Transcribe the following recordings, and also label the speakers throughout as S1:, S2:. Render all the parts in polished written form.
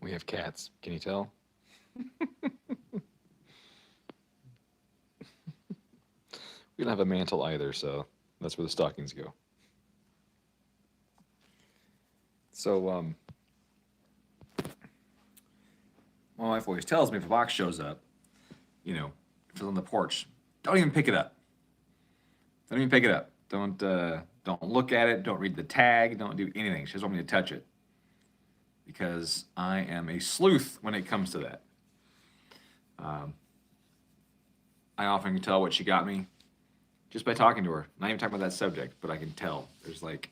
S1: We have cats. Can you tell? We don't have a mantle either, so that's where the stockings go. So, my wife always tells me if a box shows up, you know, if it's on the porch, don't even pick it up. Don't even pick it up. Don't look at it. Don't read the tag. Don't do anything. She doesn't want me to touch it because I am a sleuth when it comes to that. I often can tell what she got me just by talking to her. Not even talking about that subject, but I can tell. There's like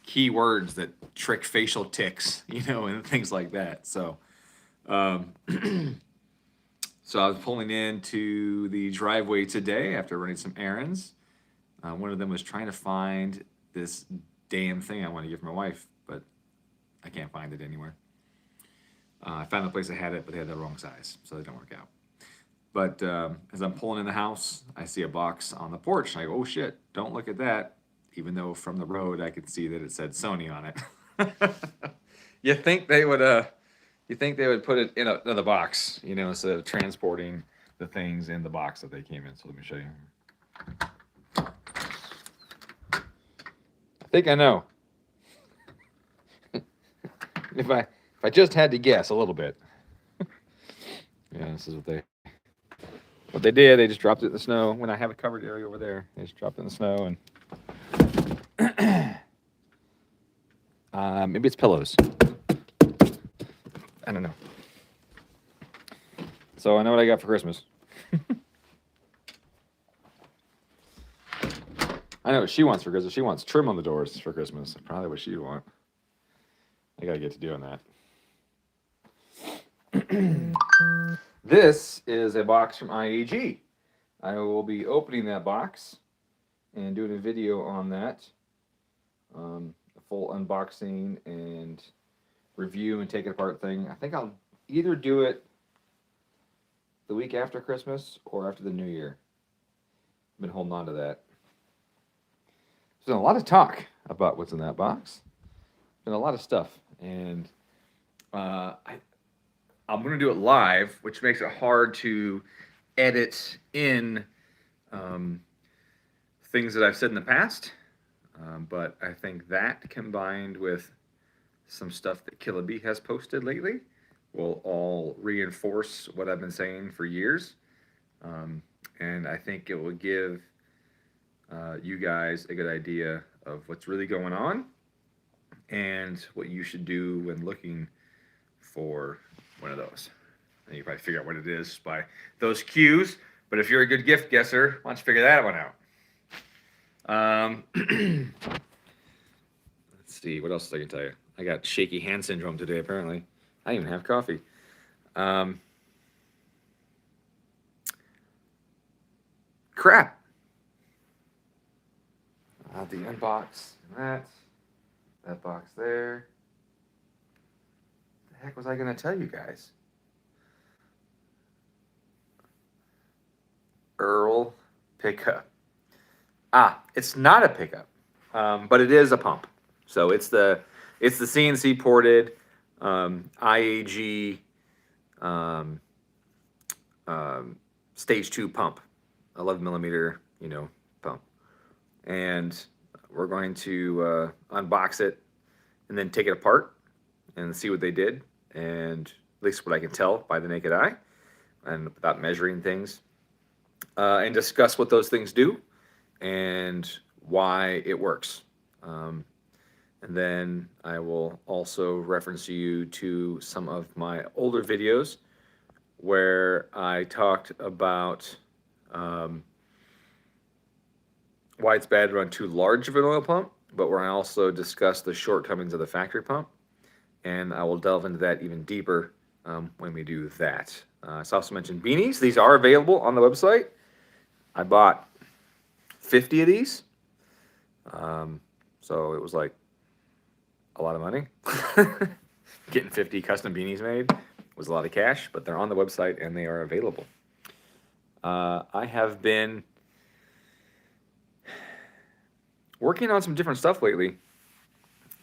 S1: key words that trick facial tics, you know, and things like that. So, so I was pulling into the driveway today after running some errands. One of them was trying to find this damn thing I want to give my wife, but I can't find it anywhere. I found the place that had it, but they had the wrong size, so it didn't work out. But as I'm pulling in the house, I see a box on the porch. I go, oh shit, don't look at that. Even though from the road I could see that it said Sony on it. You think they would put it in the box, you know, instead of transporting the things in the box that they came in. So let me show you. I think I know. If I just had to guess a little bit. Yeah, this is what they did. They just dropped it in the snow. When I have a covered area over there, they just dropped it in the snow and maybe it's pillows. I don't know. So I know what I got for Christmas. I know what she wants for Christmas. She wants trim on the doors for Christmas. Probably what she'd want. I gotta get to doing that. This is a box from Iag. I will be opening that box and doing a video on that. A full unboxing and review and take it apart thing. I think I'll either do it the week after Christmas or after the New Year. I've been holding on to that. There's been a lot of talk about what's in that box. Been a lot of stuff, and I'm going to do it live, which makes it hard to edit in things that I've said in the past. But I think that combined with some stuff that Killa Bee has posted lately will all reinforce what I've been saying for years. And I think it will give you guys a good idea of what's really going on and what you should do when looking for one of those. And you probably figure out what it is by those cues. But if you're a good gift guesser, why don't you figure that one out? Let's see, what else I can tell you? I got shaky hand syndrome today, apparently. I didn't even have coffee. Crap. The unbox and that box there. The heck was I going to tell you guys? Earl pickup. It's not a pickup, but it is a pump. So it's the CNC ported IAG stage 2 pump, 11 millimeter, pump. And we're going to unbox it and then take it apart and see what they did, and at least what I can tell by the naked eye and without measuring things, and discuss what those things do and why it works. And then I will also reference you to some of my older videos where I talked about why it's bad to run too large of an oil pump, but where I also discuss the shortcomings of the factory pump. And I will delve into that even deeper when we do that. I also mentioned beanies. These are available on the website. I bought 50 of these. So it was like a lot of money. Getting 50 custom beanies made was a lot of cash, but they're on the website and they are available. I have been working on some different stuff lately.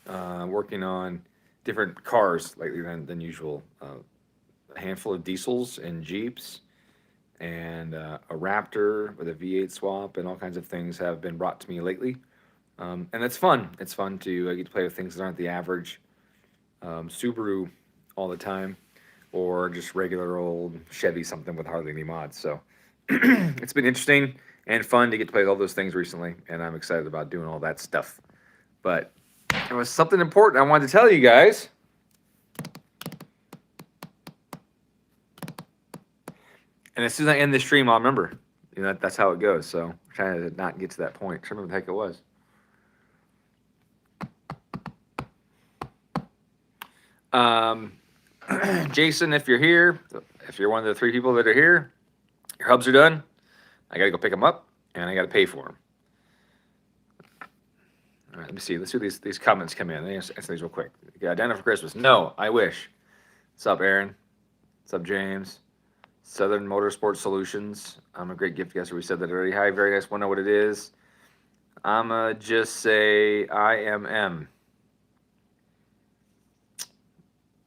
S1: Working on different cars lately than usual. A handful of diesels and Jeeps, and a Raptor with a V8 swap, and all kinds of things have been brought to me lately. And it's fun. It's fun to get to play with things that aren't the average Subaru all the time, or just regular old Chevy something with hardly any mods. So it's been interesting and fun to get to play with all those things recently, and I'm excited about doing all that stuff. But there was something important I wanted to tell you guys. And as soon as I end the stream, I'll remember. You know, that's how it goes. So I'm trying to not get to that point. I remember what the heck it was. Jason, if you're here, if you're one of the 3 people that are here, your hubs are done. I got to go pick them up, and I got to pay for them. All right, let me see. Let's see these comments come in. Let me answer these real quick. Got dinner for Christmas? No, I wish. What's up, Aaron? What's up, James? Southern Motorsport Solutions. I'm a great gift guesser. We said that already. Hi, very nice. Want to know what it is? I'ma just say IMM.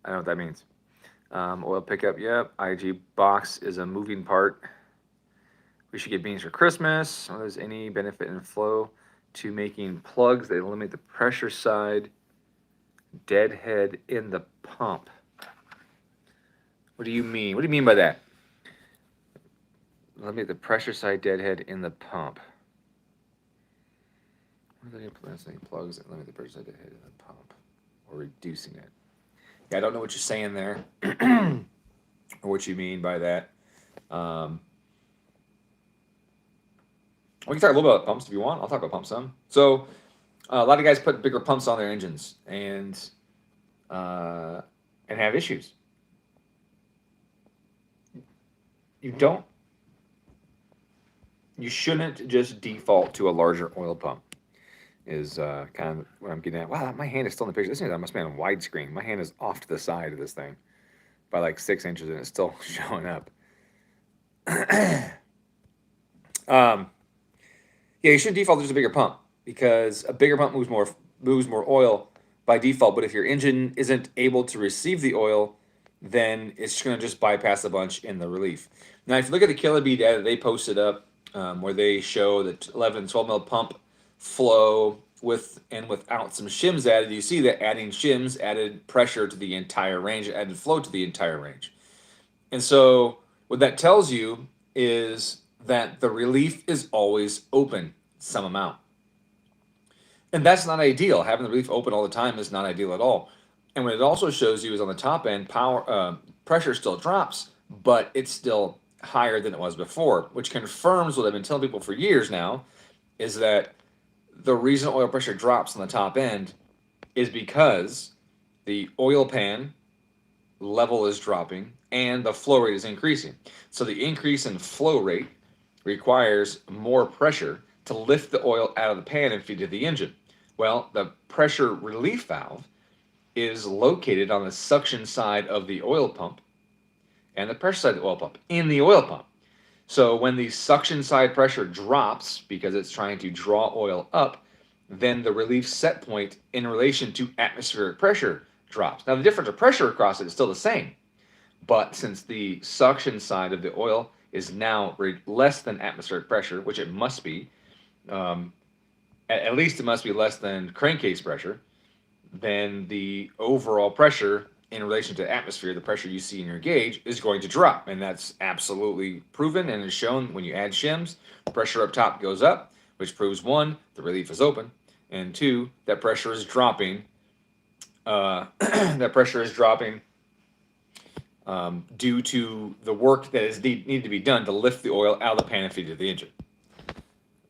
S1: I don't know what that means. Oil pickup, yep. IG box is a moving part. We should get beans for Christmas. Oh, there's any benefit in flow to making plugs that eliminate the pressure side deadhead in the pump. What do you mean? What do you mean by that? Eliminate the pressure side deadhead in the pump. What are they implementing plugs that eliminate the pressure side deadhead in the pump, or reducing it? Yeah, I don't know what you're saying there, or what you mean by that. We can talk a little bit about pumps if you want. I'll talk about pumps some. So a lot of guys put bigger pumps on their engines and have issues. You shouldn't just default to a larger oil pump. Is kind of what I'm getting at. Wow, my hand is still in the picture. This thing, I must be on widescreen. My hand is off to the side of this thing by like 6 inches, and it's still showing up. Yeah, you should default to just a bigger pump, because a bigger pump moves more oil by default. But if your engine isn't able to receive the oil, then it's going to just bypass a bunch in the relief. Now, if you look at the Killer Bee data they posted up, where they show the 11 and 12 mil pump flow with and without some shims added, you see that adding shims added pressure to the entire range, added flow to the entire range. And so what that tells you is that the relief is always open some amount. And that's not ideal. Having the relief open all the time is not ideal at all. And what it also shows you is on the top end, pressure still drops, but it's still higher than it was before, which confirms what I've been telling people for years now, is that the reason oil pressure drops on the top end is because the oil pan level is dropping and the flow rate is increasing. So the increase in flow rate requires more pressure to lift the oil out of the pan and feed to the engine. Well, the pressure relief valve is located on the suction side of the oil pump and the pressure side of the oil pump in the oil pump. So when the suction side pressure drops because it's trying to draw oil up, then the relief set point in relation to atmospheric pressure drops. Now the difference of pressure across it is still the same, but since the suction side of the oil is now less than atmospheric pressure, which it must be, at least it must be less than crankcase pressure, then the overall pressure in relation to atmosphere, the pressure you see in your gauge, is going to drop. And that's absolutely proven and is shown when you add shims. Pressure up top goes up, which proves 1, the relief is open, and 2, that pressure is dropping. That pressure is dropping due to the work that is needed to be done to lift the oil out of the pan and feed it to the engine.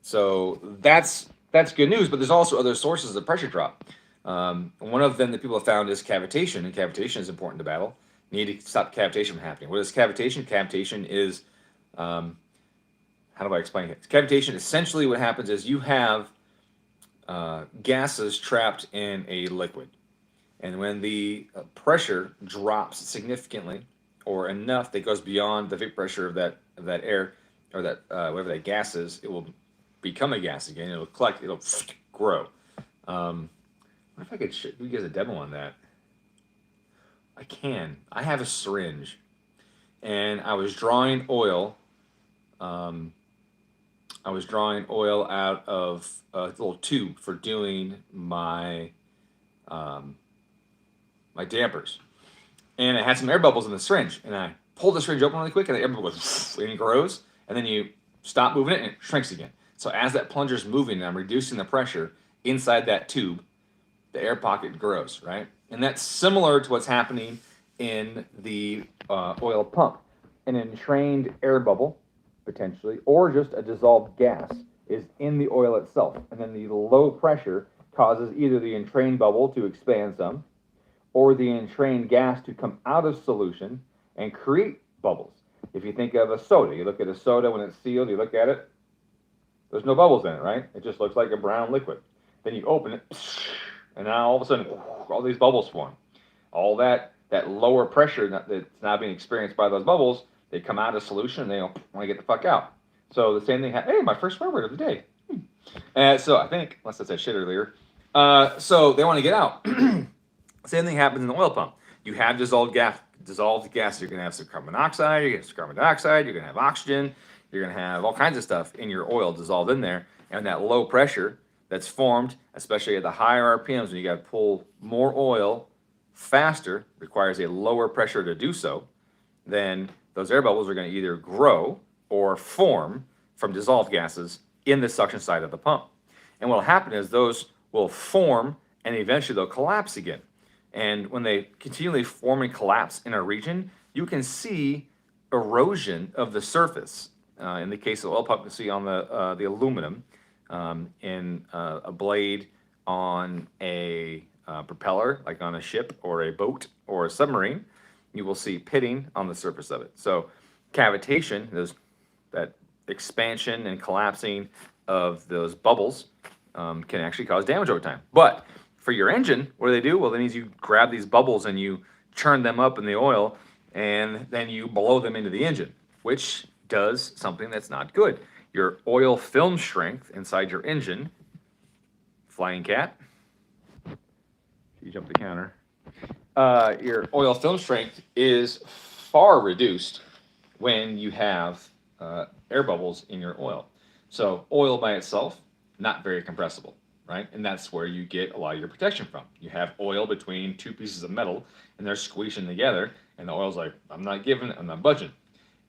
S1: So that's good news, but there's also other sources of pressure drop. One of them that people have found is cavitation, and cavitation is important to battle. You need to stop cavitation from happening. What is cavitation? Cavitation is, how do I explain it? Cavitation, essentially what happens is you have gases trapped in a liquid. And when the pressure drops significantly or enough that goes beyond the vapor pressure of that air, or that whatever that gas is, it will become a gas again. It'll collect, it'll grow. What if I could show you guys a demo on that? I have a syringe, and I was drawing oil. I was drawing oil out of a little tube for doing my my dampers, and it had some air bubbles in the syringe. And I pulled the syringe open really quick, and the air bubble goes and it grows, and then you stop moving it, and it shrinks again. So as that plunger's moving, and I'm reducing the pressure inside that tube, the air pocket grows, right? And that's similar to what's happening in the oil pump. An entrained air bubble, potentially, or just a dissolved gas is in the oil itself. And then the low pressure causes either the entrained bubble to expand some, or the entrained gas to come out of solution and create bubbles. If you think of a soda, you look at a soda when it's sealed, you look at it, there's no bubbles in it, right? It just looks like a brown liquid. Then you open it, and now all of a sudden, all these bubbles form. All that lower pressure that's now being experienced by those bubbles, they come out of solution, and they want to get the fuck out. So the same thing happened. Hey, my first swear word of the day. So I think, unless I said shit earlier, so they want to get out. Same thing happens in the oil pump. You have dissolved gas. You're going to have some carbon monoxide. You're going to have some carbon dioxide. You're going to have oxygen. You're going to have all kinds of stuff in your oil dissolved in there. And that low pressure that's formed, especially at the higher RPMs, when you got to pull more oil faster, requires a lower pressure to do so. Then those air bubbles are going to either grow or form from dissolved gases in the suction side of the pump. And what will happen is those will form, and eventually they'll collapse again. And when they continually form and collapse in a region, you can see erosion of the surface. In the case of the oil pump, you can see on the aluminum, in a blade on a propeller, like on a ship or a boat or a submarine, you will see pitting on the surface of it. So cavitation, that expansion and collapsing of those bubbles, can actually cause damage over time. But for your engine, what do? Well, that means you grab these bubbles and you churn them up in the oil, and then you blow them into the engine, which does something that's not good. Your oil film strength inside your engine, flying cat, you jump the counter, your oil film strength is far reduced when you have air bubbles in your oil. So oil by itself, not very compressible, right? And that's where you get a lot of your protection from. You have oil between two pieces of metal, and they're squeezing together, and the oil's like, I'm not budging.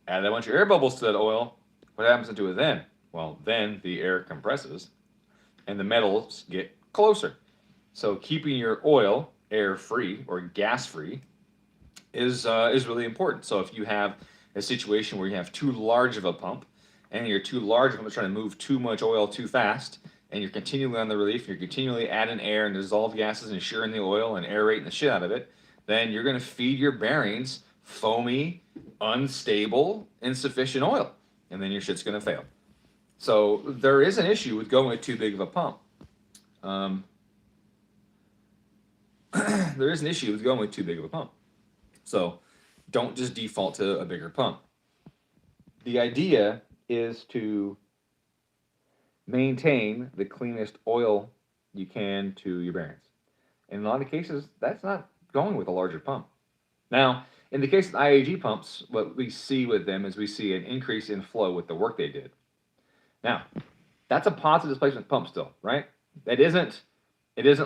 S1: Add a bunch of air bubbles to that oil, what happens to it then? Well, then the air compresses, and the metals get closer. So keeping your oil air-free or gas-free is really important. So if you have a situation where you have too large of a pump, and you're too large of a pump trying to move too much oil too fast, and you're continually on the relief, you're continually adding air and dissolved gases and shearing the oil and aerating the shit out of it, then you're going to feed your bearings foamy, unstable, insufficient oil, and then your shit's going to fail. So there is an issue with going with too big of a pump. There is an issue with going with too big of a pump. So don't just default to a bigger pump. The idea is to maintain the cleanest oil you can to your bearings. In a lot of cases, that's not going with a larger pump. Now, in the case of Iag pumps, what we see with them is we see an increase in flow with the work they did. Now, that's a positive displacement pump still, right? It isn't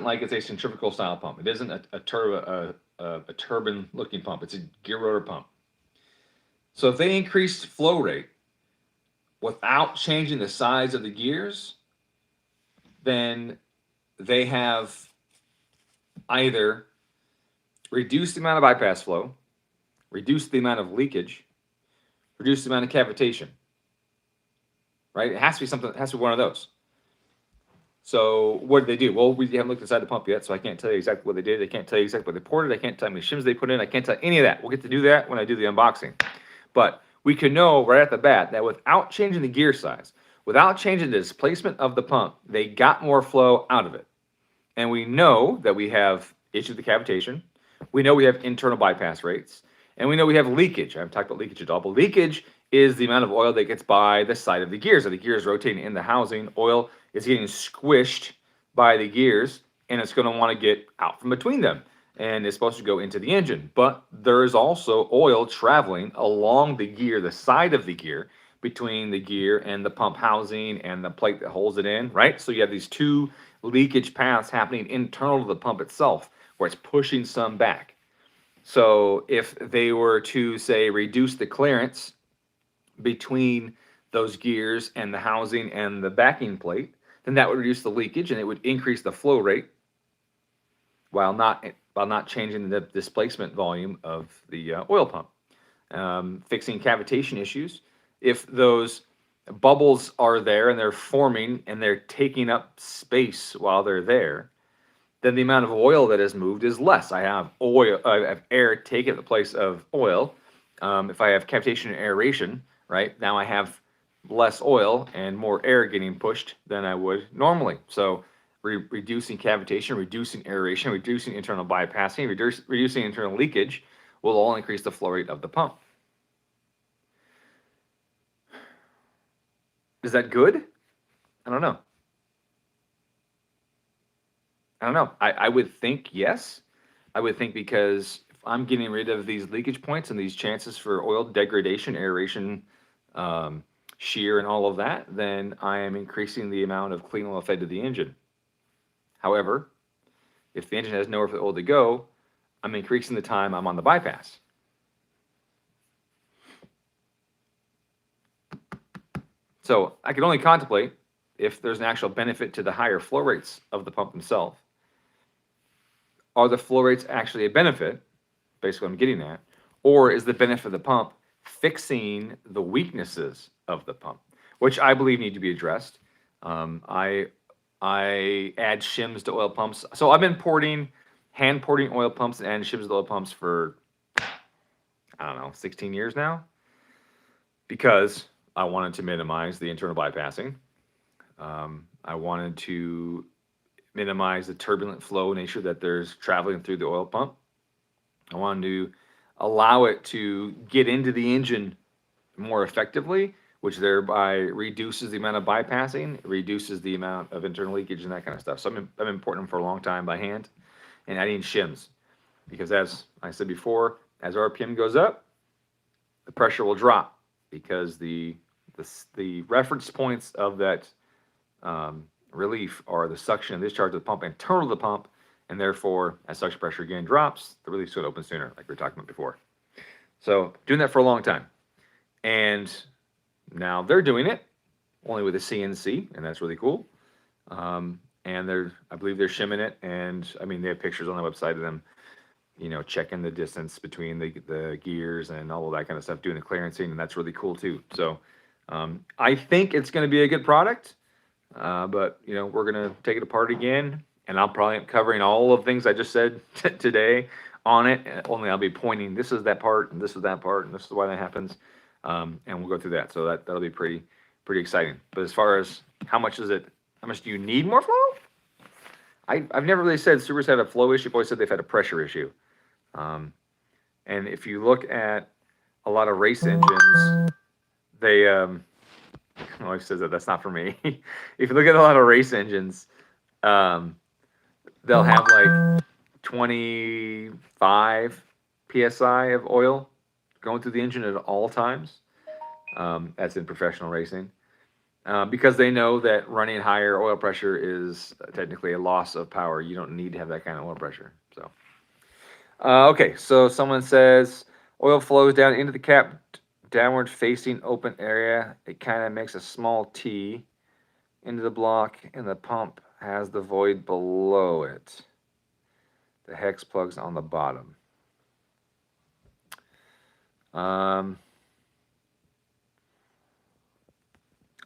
S1: like it's a centrifugal style pump. It isn't a turbine looking pump. It's a gear rotor pump. So if they increased flow rate without changing the size of the gears, then they have either reduced the amount of bypass flow, reduced the amount of leakage, reduced the amount of cavitation. Right? It has to be something. It has to be one of those. So what did they do? Well, we haven't looked inside the pump yet, so I can't tell you exactly what they did. I can't tell you exactly what they ported. I can't tell you how many shims they put in. I can't tell any of that. We'll get to do that when I do the unboxing. But we can know right at the bat that without changing the gear size, without changing the displacement of the pump, they got more flow out of it. And we know that we have issues with cavitation. We know we have internal bypass rates. And we know we have leakage. I haven't talked about leakage at all, but leakage is the amount of oil that gets by the side of the gears. So the gears rotating in the housing, oil is getting squished by the gears, and it's going to want to get out from between them. and it's supposed to go into the engine. But there is also oil traveling along the gear, the side of the gear, between the gear and the pump housing and the plate that holds it in, right? So you have these two leakage paths happening internal to the pump itself, where it's pushing some back. So if they were to, say, reduce the clearance between those gears and the housing and the backing plate, then that would reduce the leakage and it would increase the flow rate while not changing the displacement volume of the oil pump. Fixing cavitation issues. If those bubbles are there and they're forming and they're taking up space while they're there, then the amount of oil that is moved is less. I have air taking the place of oil. If I have cavitation and aeration, right, now I have less oil and more air getting pushed than I would normally. So reducing cavitation, reducing aeration, reducing internal bypassing, reducing internal leakage will all increase the flow rate of the pump. Is that good? I don't know. I would think yes. I would think because if I'm getting rid of these leakage points and these chances for oil degradation, aeration, shear, and all of that, then I am increasing the amount of clean oil fed to the engine. However, if the engine has nowhere for the oil to go, I'm increasing the time I'm on the bypass. So I can only contemplate if there's an actual benefit to the higher flow rates of the pump themselves. Are the flow rates actually a benefit, basically what I'm getting at, or is the benefit of the pump fixing the weaknesses of the pump, which I believe need to be addressed. I add shims to oil pumps. So I've been hand porting oil pumps and adding shims to oil pumps for, I don't know, 16 years now, because I wanted to minimize the internal bypassing. I wanted to minimize the turbulent flow nature that there's traveling through the oil pump. I wanted to allow it to get into the engine more effectively, which thereby reduces the amount of bypassing, reduces the amount of internal leakage and that kind of stuff. So I've been importing them for a long time by hand and adding shims, because as I said before, as RPM goes up, the pressure will drop, because the reference points of that relief are the suction and discharge of the pump internal to the pump, and therefore, as suction pressure again drops, the release would open sooner, like we were talking about before. So doing that for a long time. And now they're doing it only with a CNC, and that's really cool. And I believe they're shimming it, and I mean, they have pictures on the website of them, checking the distance between the gears and all of that kind of stuff, doing the clearancing, and that's really cool too. So I think it's going to be a good product. But we're gonna take it apart again, and I'll probably be covering all of things I just said today on it. Only I'll be pointing, this is that part, and this is that part, and this is why that happens, and we'll go through that. So that'll be pretty exciting. But as far as how much do you need more flow? I've never really said Subaru's had a flow issue. I've always said they've had a pressure issue. And if you look at a lot of race engines, they always says that's not for me. If you look at a lot of race engines, they'll have like 25 psi of oil going through the engine at all times. That's in professional racing, because they know that running higher oil pressure is technically a loss of power. You don't need to have that kind of oil pressure. So, okay, so someone says oil flows down into the cap, downward facing open area. It kind of makes a small T into the block, and the pump has the void below it. The hex plug's on the bottom.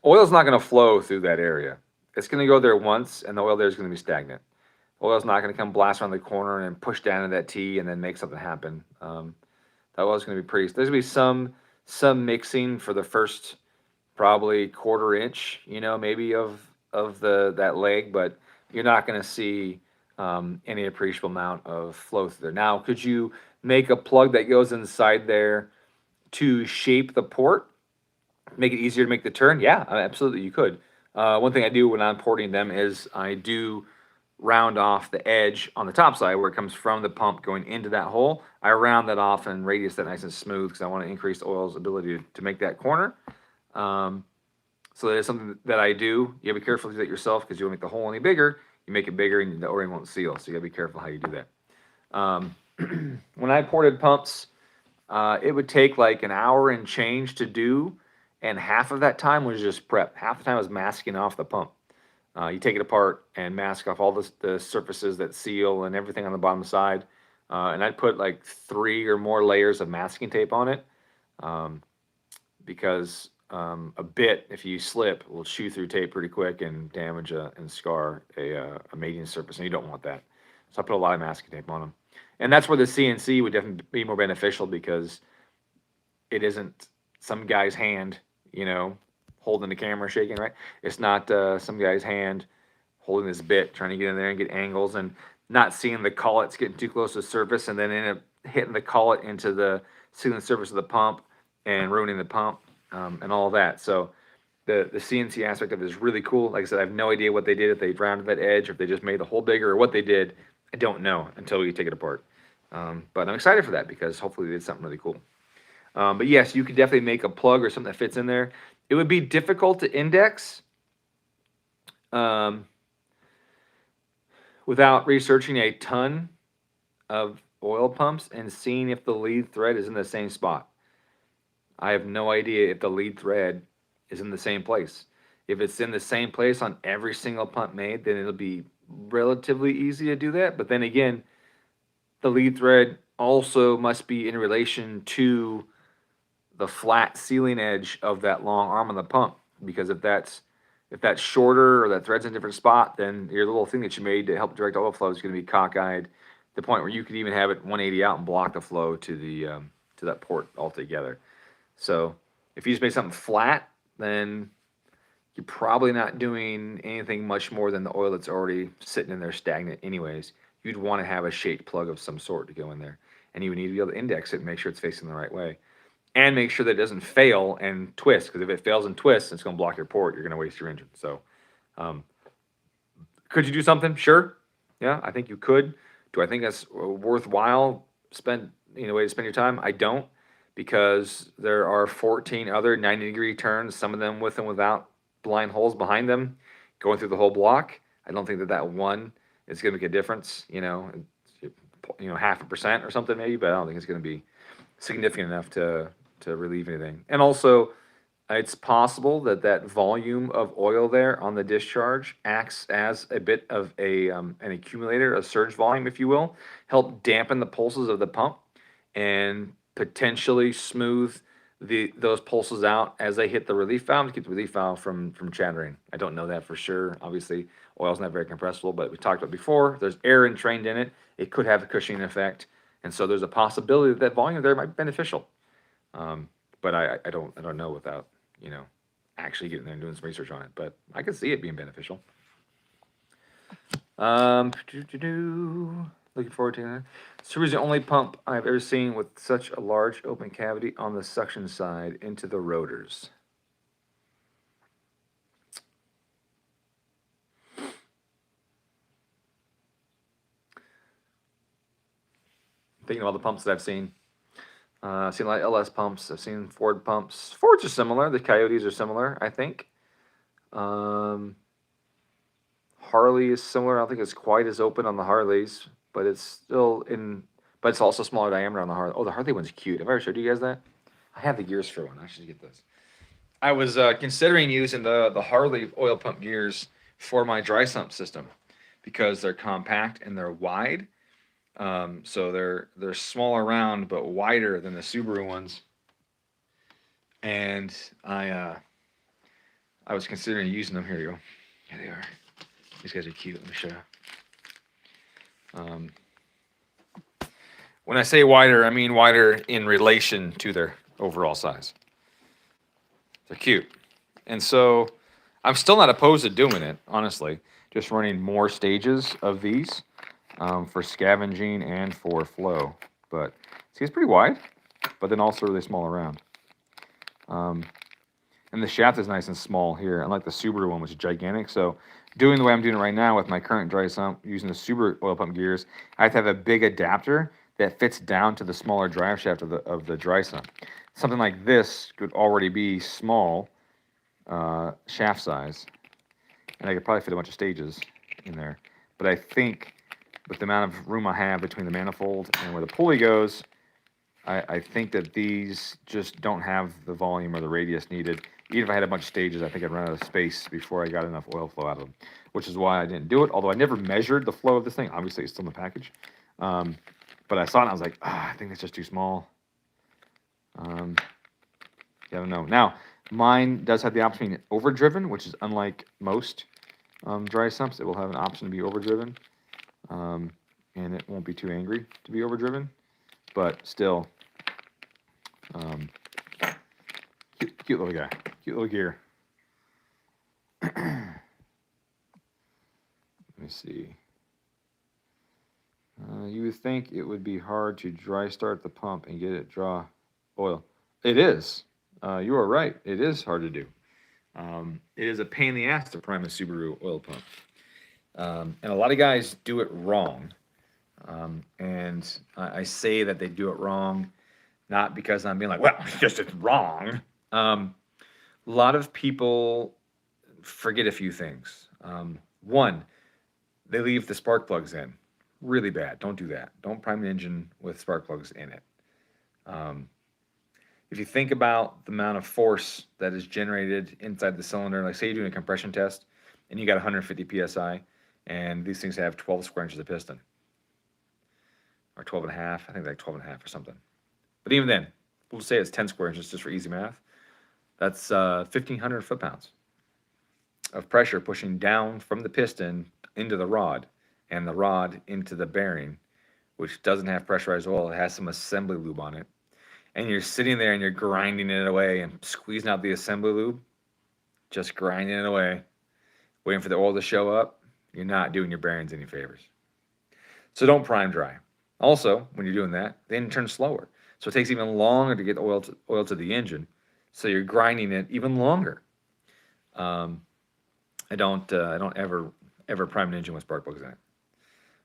S1: Oil's not going to flow through that area. It's going to go there once, and the oil there is going to be stagnant. Oil's not going to come blast around the corner and push down into that T and then make something happen. That oil's going to be pretty. There's going to be some mixing for the first probably quarter inch, maybe of that leg, but you're not going to see any appreciable amount of flow through there. Now, could you make a plug that goes inside there to shape the port, make it easier to make the turn? Yeah, absolutely, you could. One thing I do when I'm porting them is I do round off the edge on the top side where it comes from the pump going into that hole. I round that off and radius that nice and smooth because I want to increase the oil's ability to make that corner. So that is something that I do. You gotta be careful to do that yourself because you'll make the hole any bigger. You make it bigger and the O-ring won't seal. So you gotta be careful how you do that. When I ported pumps, it would take like an hour and change to do, and half of that time was just prep. Half the time was masking off the pump. You take it apart and mask off all the surfaces that seal and everything on the bottom side. And I'd put like 3 or more layers of masking tape on it because a bit, if you slip, will chew through tape pretty quick and damage and scar a mating surface, and you don't want that. So I put a lot of masking tape on them. And that's where the CNC would definitely be more beneficial because it isn't some guy's hand, you know, holding the camera shaking, right? It's not some guy's hand holding this bit, trying to get in there and get angles and not seeing the collets getting too close to the surface and then end up hitting the collet into the sealing surface of the pump and ruining the pump and all of that. So the CNC aspect of it is really cool. Like I said, I have no idea what they did, if they rounded that edge, or if they just made the hole bigger, or what they did. I don't know until we take it apart. But I'm excited for that because hopefully they did something really cool. But yes, you could definitely make a plug or something that fits in there. It would be difficult to index without researching a ton of oil pumps and seeing if the lead thread is in the same spot. I have no idea if the lead thread is in the same place. If it's in the same place on every single pump made, then it'll be relatively easy to do that. But then again, the lead thread also must be in relation to the flat sealing edge of that long arm on the pump, because if that's shorter or that thread's in a different spot, then your little thing that you made to help direct oil flow is going to be cockeyed to the point where you could even have it 180 out and block the flow to the to that port altogether. So if you just made something flat, then you're probably not doing anything much more than the oil that's already sitting in there stagnant anyways. You'd want to have a shaped plug of some sort to go in there, and you would need to be able to index it and make sure it's facing the right way. And make sure that it doesn't fail and twist, because if it fails and twists, it's going to block your port. You're going to waste your engine. So, could you do something? Sure. Yeah, I think you could. Do I think that's worthwhile? Way to spend your time? I don't, because there are 14 other 90-degree turns, some of them with and without blind holes behind them, going through the whole block. I don't think that one is going to make a difference. 0.5% or something maybe, but I don't think it's going to be significant enough to relieve anything. And also, it's possible that volume of oil there on the discharge acts as a bit of an accumulator, a surge volume, if you will, help dampen the pulses of the pump and potentially smooth those pulses out as they hit the relief valve to keep the relief valve from chattering. I don't know that for sure. Obviously, oil's not very compressible, but we talked about before, if there's air entrained in it, it could have a cushioning effect. And so there's a possibility that volume there might be beneficial. But I don't know without, actually getting there and doing some research on it. But I can see it being beneficial. Looking forward to that. Super is the only pump I've ever seen with such a large open cavity on the suction side into the rotors. Thinking of all the pumps that I've seen. I've seen a lot of LS pumps. I've seen Ford pumps. Fords are similar. The Coyotes are similar, I think. Harley is similar. I don't think it's quite as open on the Harleys, but it's it's also smaller diameter on the Harley. Oh, the Harley one's cute. Have I ever showed you guys that? I have the gears for one. I should get this. I was considering using the Harley oil pump gears for my dry sump system because they're compact and they're wide. So they're smaller round but wider than the Subaru ones. And I was considering using them. Here you go. Here they are. These guys are cute. Let me show you. When I say wider, I mean wider in relation to their overall size. They're cute. And so I'm still not opposed to doing it, honestly. Just running more stages of these for scavenging and for flow. But see, it's pretty wide, but then also really small around. And the shaft is nice and small here, unlike the Subaru one, which is gigantic. So doing the way I'm doing it right now with my current dry sump using the super oil pump gears, I have to have a big adapter that fits down to the smaller drive shaft of the dry sump. Something like this could already be small shaft size, and I could probably fit a bunch of stages in there. But I think with the amount of room I have between the manifold and where the pulley goes, I think that these just don't have the volume or the radius needed. Even if I had a bunch of stages, I think I'd run out of space before I got enough oil flow out of them, which is why I didn't do it. Although I never measured the flow of this thing. Obviously, it's still in the package. But I saw it and I was like, I think it's just too small. Yeah, I don't know. Now, mine does have the option to be overdriven, which is unlike most dry sumps. It will have an option to be overdriven. And it won't be too angry to be overdriven. But still, cute little guy, cute little gear. Let me see. You would think it would be hard to dry start the pump and get it draw oil. It is. You are right. It is hard to do. It is a pain in the ass to prime a Subaru oil pump. And a lot of guys do it wrong. And I say that they do it wrong, not because I'm being like, well, it's wrong. A lot of people forget a few things. One, they leave the spark plugs in. Really bad. Don't do that. Don't prime an engine with spark plugs in it. If you think about the amount of force that is generated inside the cylinder, like say you're doing a compression test and you got 150 psi, and these things have 12 square inches of piston, or 12 and a half. I think like 12 and a half or something. But even then, we'll say it's 10 square inches just for easy math. That's 1,500 foot-pounds of pressure pushing down from the piston into the rod, and the rod into the bearing, which doesn't have pressurized oil. It has some assembly lube on it. And you're sitting there and you're grinding it away and squeezing out the assembly lube, just grinding it away, waiting for the oil to show up. You're not doing your bearings any favors. So don't prime dry. Also, when you're doing that, the engine turns slower. So it takes even longer to get oil to the engine. So you're grinding it even longer. I don't ever prime an engine with spark plugs in it.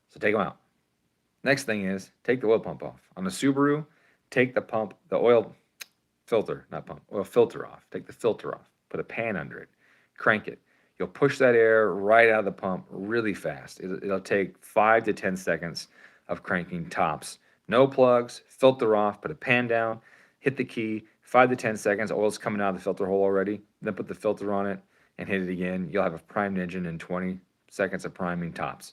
S1: So take them out. Next thing is take the oil pump off. On the Subaru, take the oil filter off. Take the filter off. Put a pan under it. Crank it. You'll push that air right out of the pump really fast. It'll take 5 to 10 seconds of cranking tops. No plugs, filter off, put a pan down, hit the key, 5 to 10 seconds, oil's coming out of the filter hole already. Then put the filter on it and hit it again. You'll have a primed engine in 20 seconds of priming tops.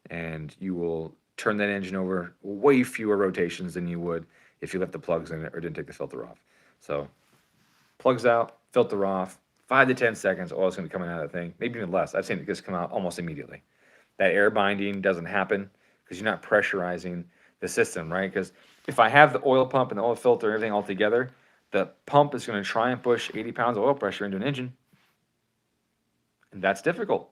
S1: And you will turn that engine over way fewer rotations than you would if you left the plugs in it or didn't take the filter off. So plugs out, filter off, 5 to 10 seconds, oil's going to be coming out of that thing, maybe even less. I've seen it just come out almost immediately. That air binding doesn't happen because you're not pressurizing the system, right? Because if I have the oil pump and the oil filter and everything all together, the pump is going to try and push 80 pounds of oil pressure into an engine. And that's difficult.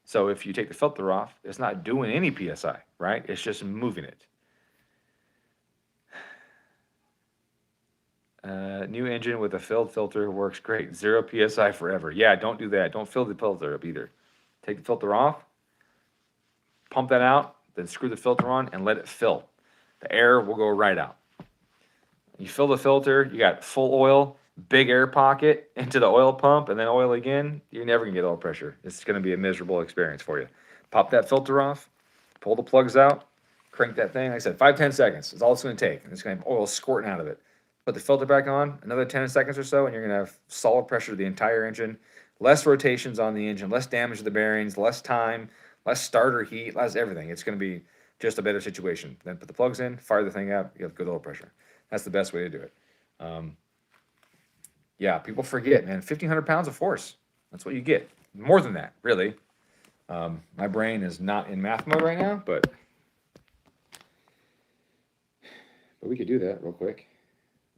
S1: So if you take the filter off, it's not doing any PSI, right? It's just moving it. New engine with a filled filter works great. 0 PSI forever. Yeah, don't do that. Don't fill the filter up either. Take the filter off, pump that out, then screw the filter on and let it fill. The air will go right out. You fill the filter, you got full oil, big air pocket into the oil pump, and then oil again. You're never going to get oil pressure. It's going to be a miserable experience for you. Pop that filter off, pull the plugs out, crank that thing. Like I said, 5-10 seconds is all it's going to take. And it's going to have oil squirting out of it. Put the filter back on, another 10 seconds or so, and you're going to have solid pressure to the entire engine. Less rotations on the engine, less damage to the bearings, less time, less starter heat, less everything. It's going to be just a better situation. Then put the plugs in, fire the thing up, you have good oil pressure. That's the best way to do it. Yeah, people forget, man, 1,500 pounds of force. That's what you get. More than that, really. My brain is not in math mode right now, but we could do that real quick.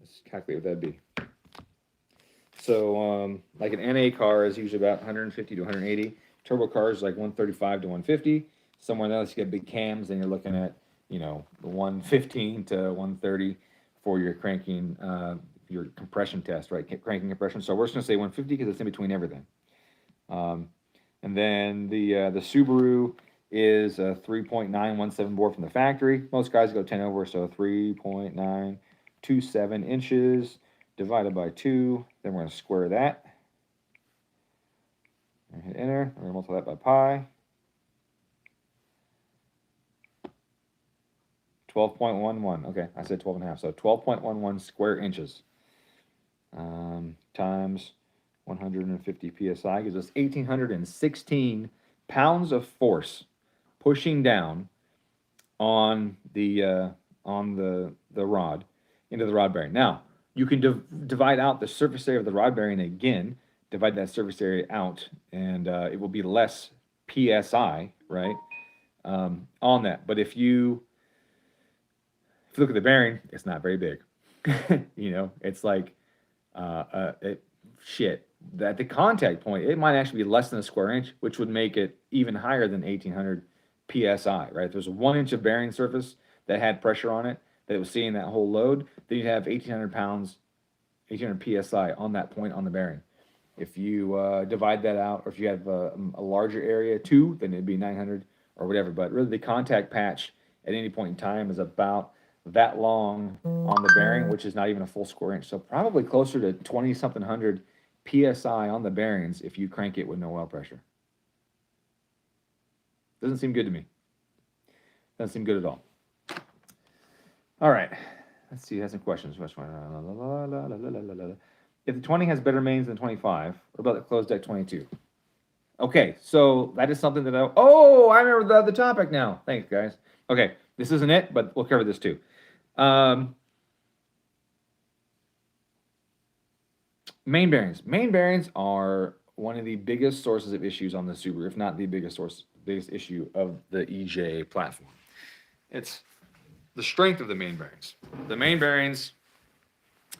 S1: Let's calculate what that'd be. So, like an NA car is usually about 150 to 180. Turbo cars like 135 to 150. Somewhere else you get big cams, and you're looking at, the 115 to 130 for your cranking, your compression test, right? Cranking compression. So we're just gonna say 150 because it's in between everything. And then the Subaru is a 3.917 bore from the factory. Most guys go 10 over, so 3.927 inches divided by 2. Then we're going to square that. And hit enter. We're going to multiply that by pi. 12.11. Okay, I said 12.5. So 12.11 square inches times 150 psi gives us 1,816 pounds of force pushing down on the rod into the rod bearing. Now you can divide out the surface area of the rod bearing again. Divide that surface area out, and it will be less psi, right, on that. But if you look at the bearing, it's not very big. You know, it's like shit. At the contact point, it might actually be less than a square inch, which would make it even higher than 1,800 psi, right? If there's 1 inch of bearing surface that had pressure on it, that was seeing that whole load, then you'd have 1,800 pounds, 1,800 psi on that point on the bearing. If you divide that out, or if you have a larger area too, then it'd be 900 or whatever. But really, the contact patch at any point in time is about that long on the bearing, which is not even a full square inch. So probably closer to 20-something hundred psi on the bearings if you crank it with no oil pressure. Doesn't seem good to me. Doesn't seem good at all. All right. Let's see. Has some questions. If the 20 has better mains than 25, what about the closed deck 22? Okay, so that is something that I remember the other topic now. Thanks, guys. Okay, this isn't it, but we'll cover this too. Main bearings. Main bearings are one of the biggest sources of issues on the Subaru, if not the biggest issue of the EJ platform. It's the strength of the main bearings. The main bearings,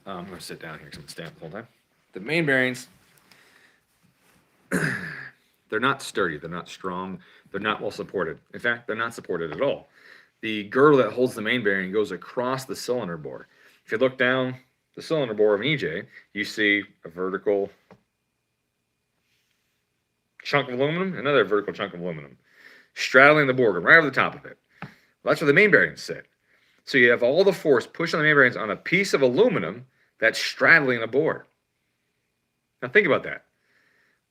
S1: I'm going to sit down here because I'm going to stand the whole time. The main bearings, they're not sturdy, they're not strong, they're not well supported. In fact, they're not supported at all. The girdle that holds the main bearing goes across the cylinder bore. If you look down the cylinder bore of an EJ, you see a vertical chunk of aluminum, another vertical chunk of aluminum, straddling the bore, right over the top of it. Well, that's where the main bearings sit. So you have all the force pushed on the main bearings on a piece of aluminum that's straddling the bore. Now think about that.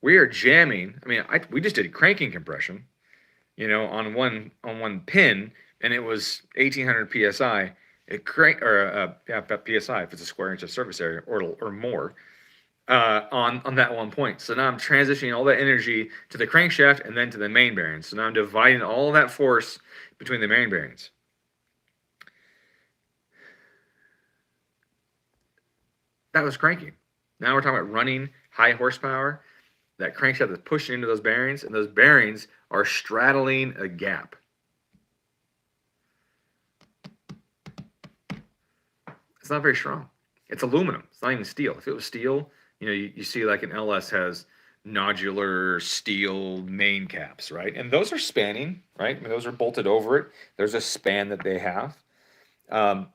S1: We are jamming. I mean, we just did cranking compression, you know, on one pin, and it was 1,800 psi. PSI if it's a square inch of surface area or more on that one point. So now I'm transitioning all that energy to the crankshaft and then to the main bearings. So now I'm dividing all that force between the main bearings. That was cranking. Now we're talking about running high horsepower. That crankshaft is pushing into those bearings, and those bearings are straddling a gap. It's not very strong. It's aluminum. It's not even steel. If it was steel, you know, you see like an LS has nodular steel main caps, right? And those are spanning, right? I mean, those are bolted over it. There's a span that they have.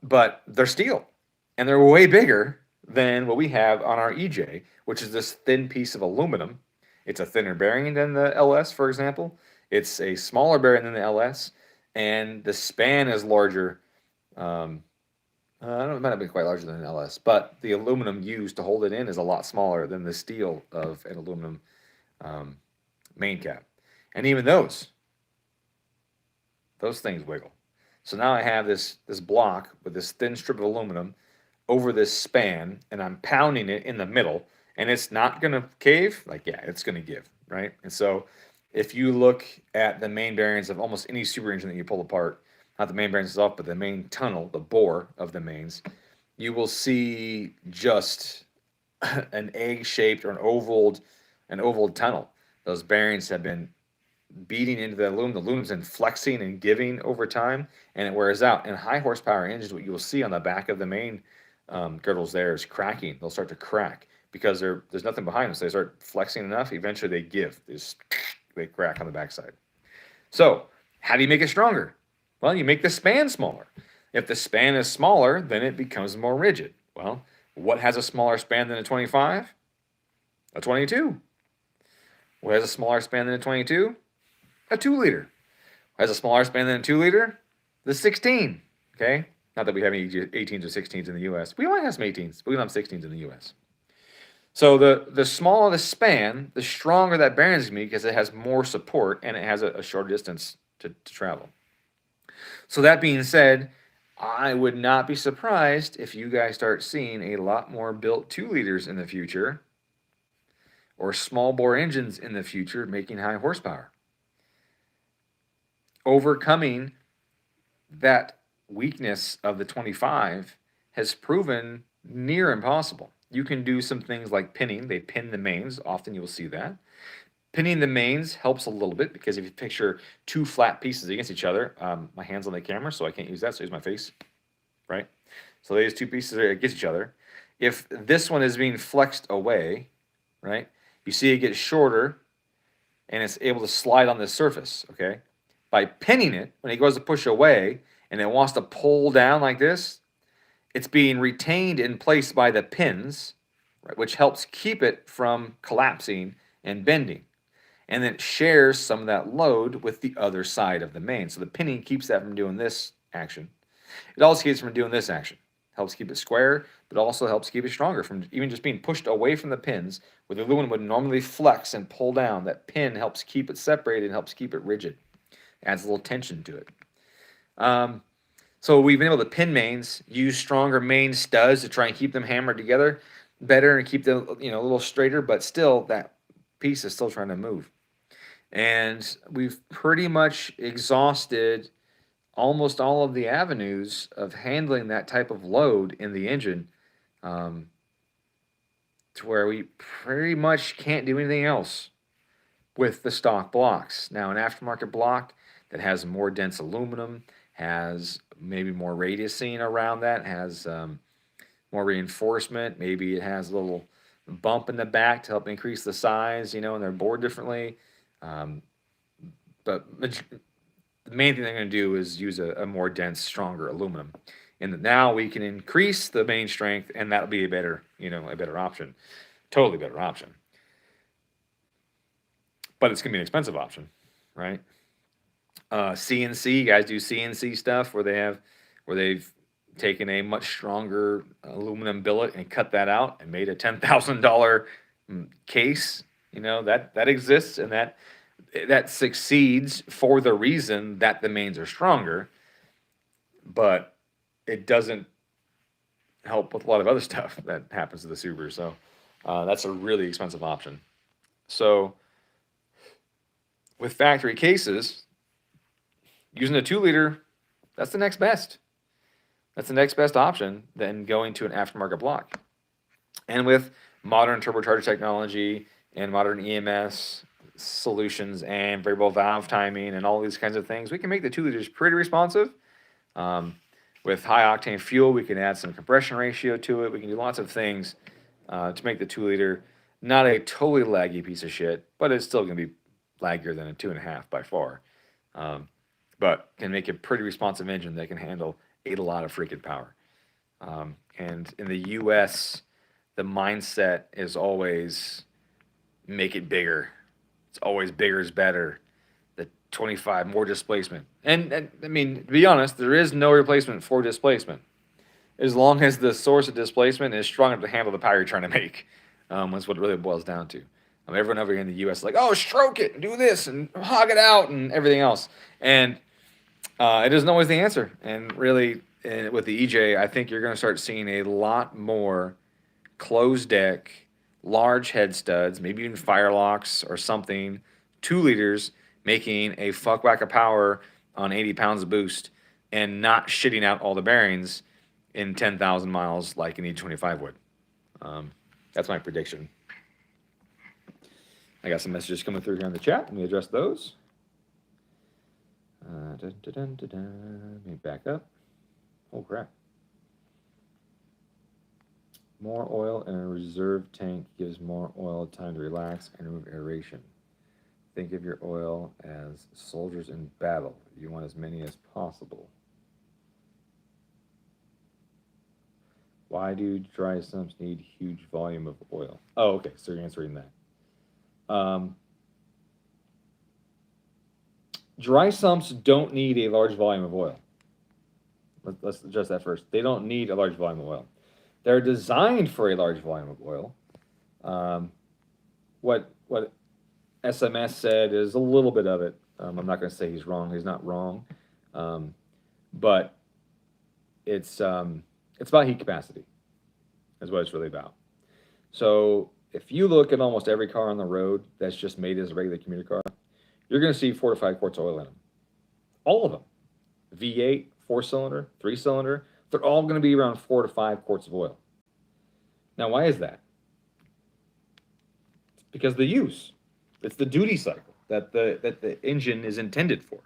S1: But they're steel. And they're way bigger than what we have on our EJ, which is this thin piece of aluminum. It's a thinner bearing than the LS, for example. It's a smaller bearing than the LS. And the span is larger. I don't know, it might not be quite larger than an LS, but the aluminum used to hold it in is a lot smaller than the steel of an aluminum main cap. And even those things wiggle. So now I have this block with this thin strip of aluminum over this span, and I'm pounding it in the middle, and it's not going to cave. Like, yeah, it's going to give, right? And so if you look at the main bearings of almost any Subaru engine that you pull apart, not the main bearings itself, but the main tunnel, the bore of the mains, you will see just an egg-shaped or an oval tunnel. Those bearings have been beating into the aluminum. The aluminum's been flexing and giving over time, and it wears out. In high horsepower engines, what you will see on the back of the main girdles there is cracking. They'll start to crack because there's nothing behind them. So they start flexing enough, eventually they give. They crack on the backside. So how do you make it stronger? Well, you make the span smaller. If the span is smaller, then it becomes more rigid. Well, what has a smaller span than a 25? A 22. What has a smaller span than a 22? A 2-liter. What has a smaller span than a 2-liter? The 16. Okay? Not that we have any 18s or 16s in the U.S. We might have some 18s, but we don't have 16s in the U.S. So the smaller the span, the stronger that bearing is going to be because it has more support and it has a shorter distance to travel. So that being said, I would not be surprised if you guys start seeing a lot more built 2-liters in the future or small bore engines in the future making high horsepower. Overcoming that weakness of the 25 has proven near impossible. You can do some things like pinning. They pin the mains. Often you'll see that. Pinning the mains helps a little bit because if you picture two flat pieces against each other, my hand's on the camera, so I can't use that, so I use my face, right? So these two pieces are against each other. If this one is being flexed away, right, you see it gets shorter and it's able to slide on this surface, okay? By pinning it, when it goes to push away and it wants to pull down like this, it's being retained in place by the pins, right, which helps keep it from collapsing and bending. And then it shares some of that load with the other side of the main. So the pinning keeps that from doing this action. It also keeps it from doing this action. Helps keep it square, but also helps keep it stronger from even just being pushed away from the pins, where the aluminum would normally flex and pull down. That pin helps keep it separated and helps keep it rigid. Adds a little tension to it. So we've been able to pin mains, use stronger main studs to try and keep them hammered together better and keep them, a little straighter, but still that piece is still trying to move. And we've pretty much exhausted almost all of the avenues of handling that type of load in the engine, to where we pretty much can't do anything else with the stock blocks. Now, an aftermarket block that has more dense aluminum, has maybe more radiusing around that, has more reinforcement. Maybe it has a little bump in the back to help increase the size, and they're bored differently. But the main thing they're going to do is use a more dense, stronger aluminum. And now we can increase the main strength, and that'll be a better, a better option. Totally better option. But it's going to be an expensive option, right? CNC, guys do CNC stuff where they've taken a much stronger aluminum billet and cut that out and made a $10,000 case. That exists, and that succeeds for the reason that the mains are stronger, but it doesn't help with a lot of other stuff that happens to the Subaru. So that's a really expensive option. So with factory cases, using a 2-liter, that's the next best. That's the next best option than going to an aftermarket block. And with modern turbocharger technology and modern EMS solutions and variable valve timing and all these kinds of things, we can make the 2-liters pretty responsive. With high octane fuel, we can add some compression ratio to it. We can do lots of things to make the 2-liter not a totally laggy piece of shit, but it's still going to be laggier than a 2.5 by far. But can make a pretty responsive engine that can handle a lot of freaking power. And in the U.S., the mindset is always make it bigger. It's always bigger is better. The 25, more displacement. And I mean, to be honest, there is no replacement for displacement. As long as the source of displacement is strong enough to handle the power you're trying to make. That's what it really boils down to. Everyone over here in the U.S. is like, oh, stroke it, and do this, and hog it out, and everything else. And it isn't always the answer. And really, with the EJ, I think you're going to start seeing a lot more closed deck, large head studs, maybe even firelocks or something, 2-liters, making a fuck whack of power on 80 pounds of boost and not shitting out all the bearings in 10,000 miles like an E25 would. That's my prediction. I got some messages coming through here in the chat. Let me address those. Let me back up. Oh, crap. More oil in a reserve tank gives more oil time to relax and remove aeration. Think of your oil as soldiers in battle. You want as many as possible. Why do dry sumps need huge volume of oil? Oh, okay, so you're answering that. Dry sumps don't need a large volume of oil. Let's address that first. They don't need a large volume of oil. They're designed for a large volume of oil. What SMS said is a little bit of it. I'm not going to say he's wrong. He's not wrong, but it's about heat capacity, is what it's really about. So if you look at almost every car on the road that's just made as a regular commuter car, you're going to see 4 to 5 quarts of oil in them. All of them. V8, 4-cylinder, 3-cylinder, they're all going to be around 4 to 5 quarts of oil. Now, why is that? It's because of the use. It's the duty cycle that the engine is intended for.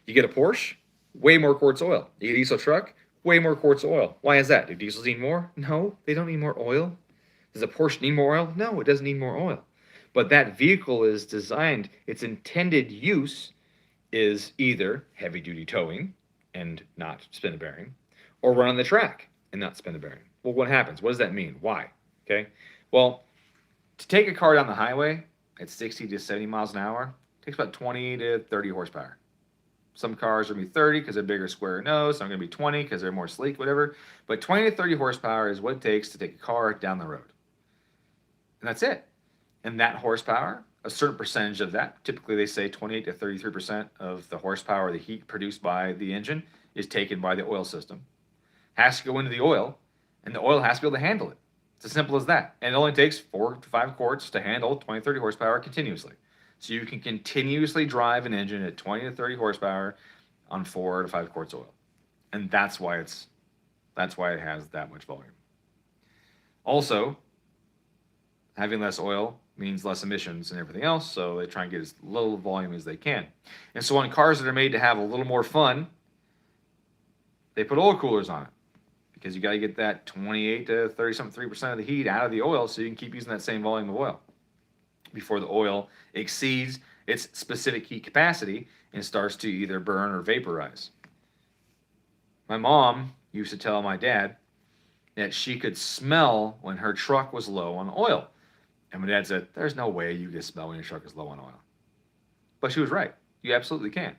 S1: You get a Porsche, way more quarts of oil. You get a diesel truck, way more quarts of oil. Why is that? Do diesels need more? No, they don't need more oil. Does a Porsche need more oil? No, it doesn't need more oil. But that vehicle is designed, its intended use is either heavy-duty towing and not spin a bearing, or run on the track and not spin a bearing. Well, what happens? What does that mean? Why? Okay. Well, to take a car down the highway at 60 to 70 miles an hour, it takes about 20 to 30 horsepower. Some cars are going to be 30 because they're bigger square nose. Some are going to be 20 because they're more sleek, whatever. But 20 to 30 horsepower is what it takes to take a car down the road. And that's it. And that horsepower, a certain percentage of that, typically they say 28 to 33% of the horsepower, the heat produced by the engine, is taken by the oil system. Has to go into the oil, and the oil has to be able to handle it. It's as simple as that. And it only takes 4 to 5 quarts to handle 20, 30 horsepower continuously. So you can continuously drive an engine at 20 to 30 horsepower on 4 to 5 quarts of oil. And that's why it has that much volume. Also, having less oil means less emissions and everything else, so they try and get as little volume as they can. And so on cars that are made to have a little more fun, they put oil coolers on it, because you got to get that 28 to 30-something% of the heat out of the oil so you can keep using that same volume of oil before the oil exceeds its specific heat capacity and starts to either burn or vaporize. My mom used to tell my dad that she could smell when her truck was low on oil. And my dad said, there's no way you can smell when your truck is low on oil. But she was right. You absolutely can.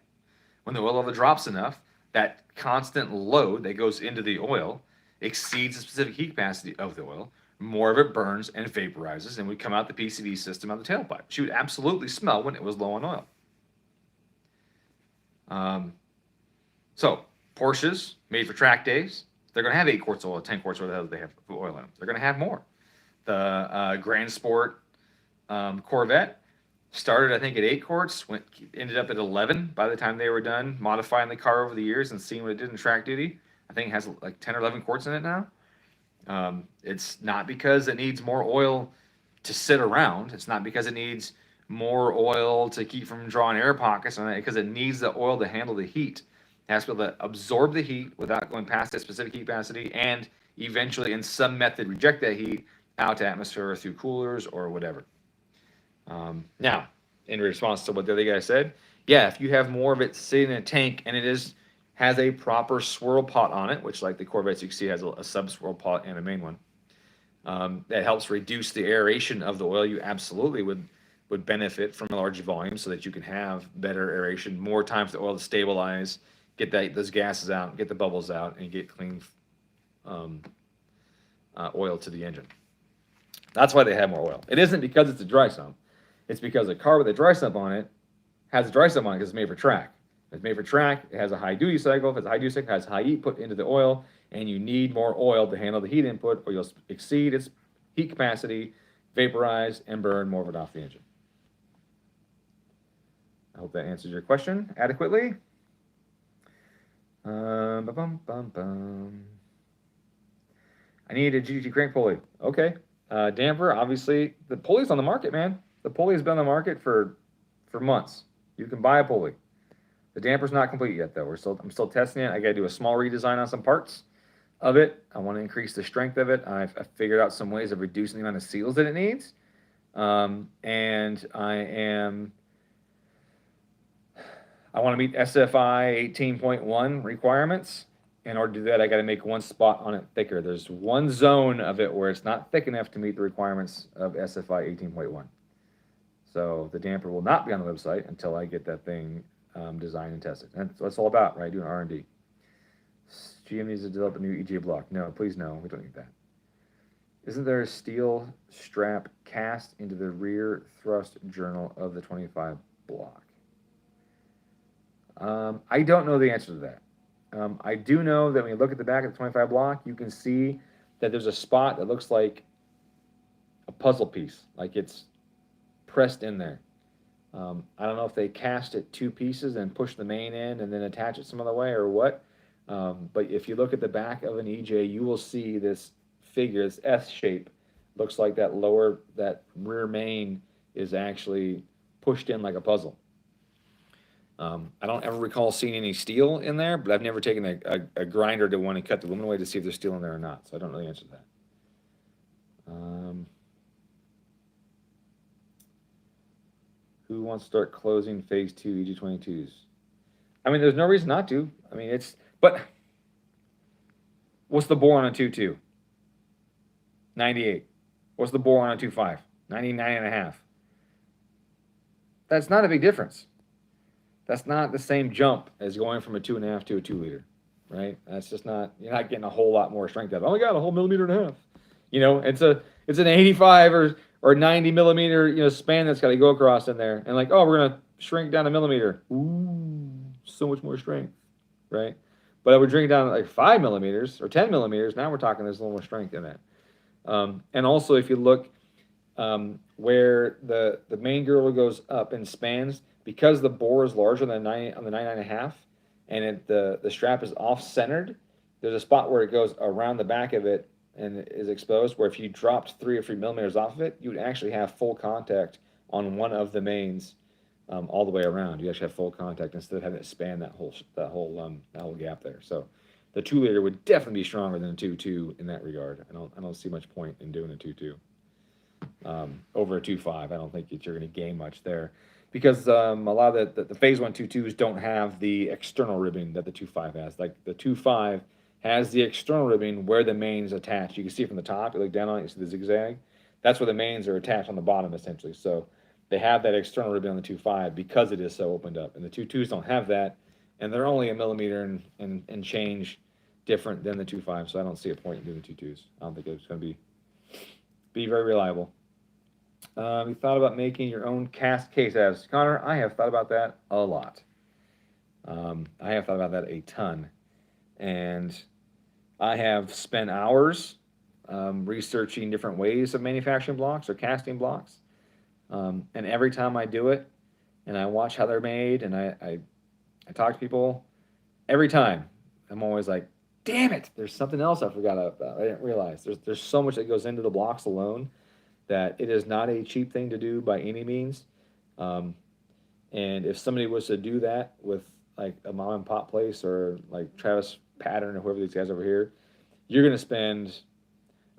S1: When the oil level drops enough, that constant load that goes into the oil exceeds the specific heat capacity of the oil. More of it burns and vaporizes and would come out the PCV system out the tailpipe. She would absolutely smell when it was low on oil. So Porsches made for track days, they're going to have 8 quarts of oil, 10 quarts of oil, they have oil in them. They're going to have more. The Grand Sport Corvette started, I think, at 8 quarts, ended up at 11 by the time they were done modifying the car over the years and seeing what it did in track duty. I think it has like 10 or 11 quarts in it now. It's not because it needs more oil to sit around. It's not because it needs more oil to keep from drawing air pockets, because it needs the oil to handle the heat. It has to be able to absorb the heat without going past that specific heat capacity, and eventually in some method reject that heat out to atmosphere through coolers or whatever. Now, in response to what the other guy said, yeah, if you have more of it sitting in a tank and it has a proper swirl pot on it, which like the Corvettes you can see has a sub-swirl pot and a main one, that helps reduce the aeration of the oil, you absolutely would benefit from a larger volume so that you can have better aeration, more time for the oil to stabilize, get those gases out, get the bubbles out, and get clean oil to the engine. That's why they have more oil. It isn't because it's a dry sump. It's because a car with a dry sump on it has a dry sump on it because it's made for track. If it's made for track, it has a high duty cycle. If it's a high duty cycle, it has high heat put into the oil, and you need more oil to handle the heat input, or you'll exceed its heat capacity, vaporize, and burn more of it off the engine. I hope that answers your question adequately. I need a GT crank pulley. Okay. Damper, obviously, the pulley's on the market, man. The pulley's been on the market for months. You can buy a pulley. The damper's not complete yet, though. I'm still testing it. I got to do a small redesign on some parts of it. I want to increase the strength of it. I've figured out some ways of reducing the amount of seals that it needs. And I want to meet SFI 18.1 requirements. In order to do that, I got to make one spot on it thicker. There's one zone of it where it's not thick enough to meet the requirements of SFI 18.1. So the damper will not be on the website until I get that thing design and test it. And that's what it's all about, right? Doing R&D. GM needs to develop a new EJ block. No, please no, we don't need that. Isn't there a steel strap cast into the rear thrust journal of the 25 block? I don't know the answer to that. I do know that when you look at the back of the 25 block, you can see that there's a spot that looks like a puzzle piece, like it's pressed in there. I don't know if they cast it 2 pieces and push the main in and then attach it some other way or what. But if you look at the back of an EJ, you will see this figure, this S shape. Looks like that rear main is actually pushed in like a puzzle. I don't ever recall seeing any steel in there, but I've never taken a grinder to one and cut the aluminum away to see if there's steel in there or not. So I don't know the answer to that. Who wants to start closing phase 2 EG22s? I mean, there's no reason not to. I mean, but what's the bore on a 2.2? 98. What's the bore on a 2.5? 99.5. That's not a big difference. That's not the same jump as going from a 2.5 to a 2 liter, right? That's just not, you're not getting a whole lot more strength out of it. Oh my God, a whole 1.5 millimeters. You know, it's an 85 or 90 millimeter, span that's got to go across in there. And like, oh, we're going to shrink down 1 millimeter. Ooh, so much more strength, right? But if we're drinking down like 5 millimeters or 10 millimeters, now we're talking there's a little more strength in that. And also if you look where the main girdle goes up and spans, because the bore is larger than on the 99.5 and the strap is off-centered, there's a spot where it goes around the back of it and is exposed, where if you dropped 3 or 4 millimeters off of it, you would actually have full contact on one of the mains all the way around. You actually have full contact instead of having it span that whole gap there. So the 2 liter would definitely be stronger than a 2.2 in that regard. I don't see much point in doing a 2.2 over a 2.5. I don't think that you're going to gain much there, because a lot of the phase 1 2.2s don't have the external ribbing that the 2.5 has. Like the 2.5 has the external ribbing where the mains attach. You can see it from the top. You look down on it, you see the zigzag. That's where the mains are attached on the bottom, essentially. So they have that external ribbon on the 2.5 because it is so opened up. And the 2.2s don't have that, and they're only 1 millimeter and change different than the 2.5. So I don't see a point in doing the 2.2s. I don't think it's going to be very reliable. You thought about making your own cast case abs. Connor, I have thought about that a lot. I have thought about that a ton. And I have spent hours researching different ways of manufacturing blocks or casting blocks. And every time I do it and I watch how they're made and I talk to people, every time I'm always like, damn it, there's something else I forgot about. I didn't realize. There's so much that goes into the blocks alone that it is not a cheap thing to do by any means. And if somebody was to do that with like a mom and pop place or like Travis Pattern or whoever these guys over here, you're going to spend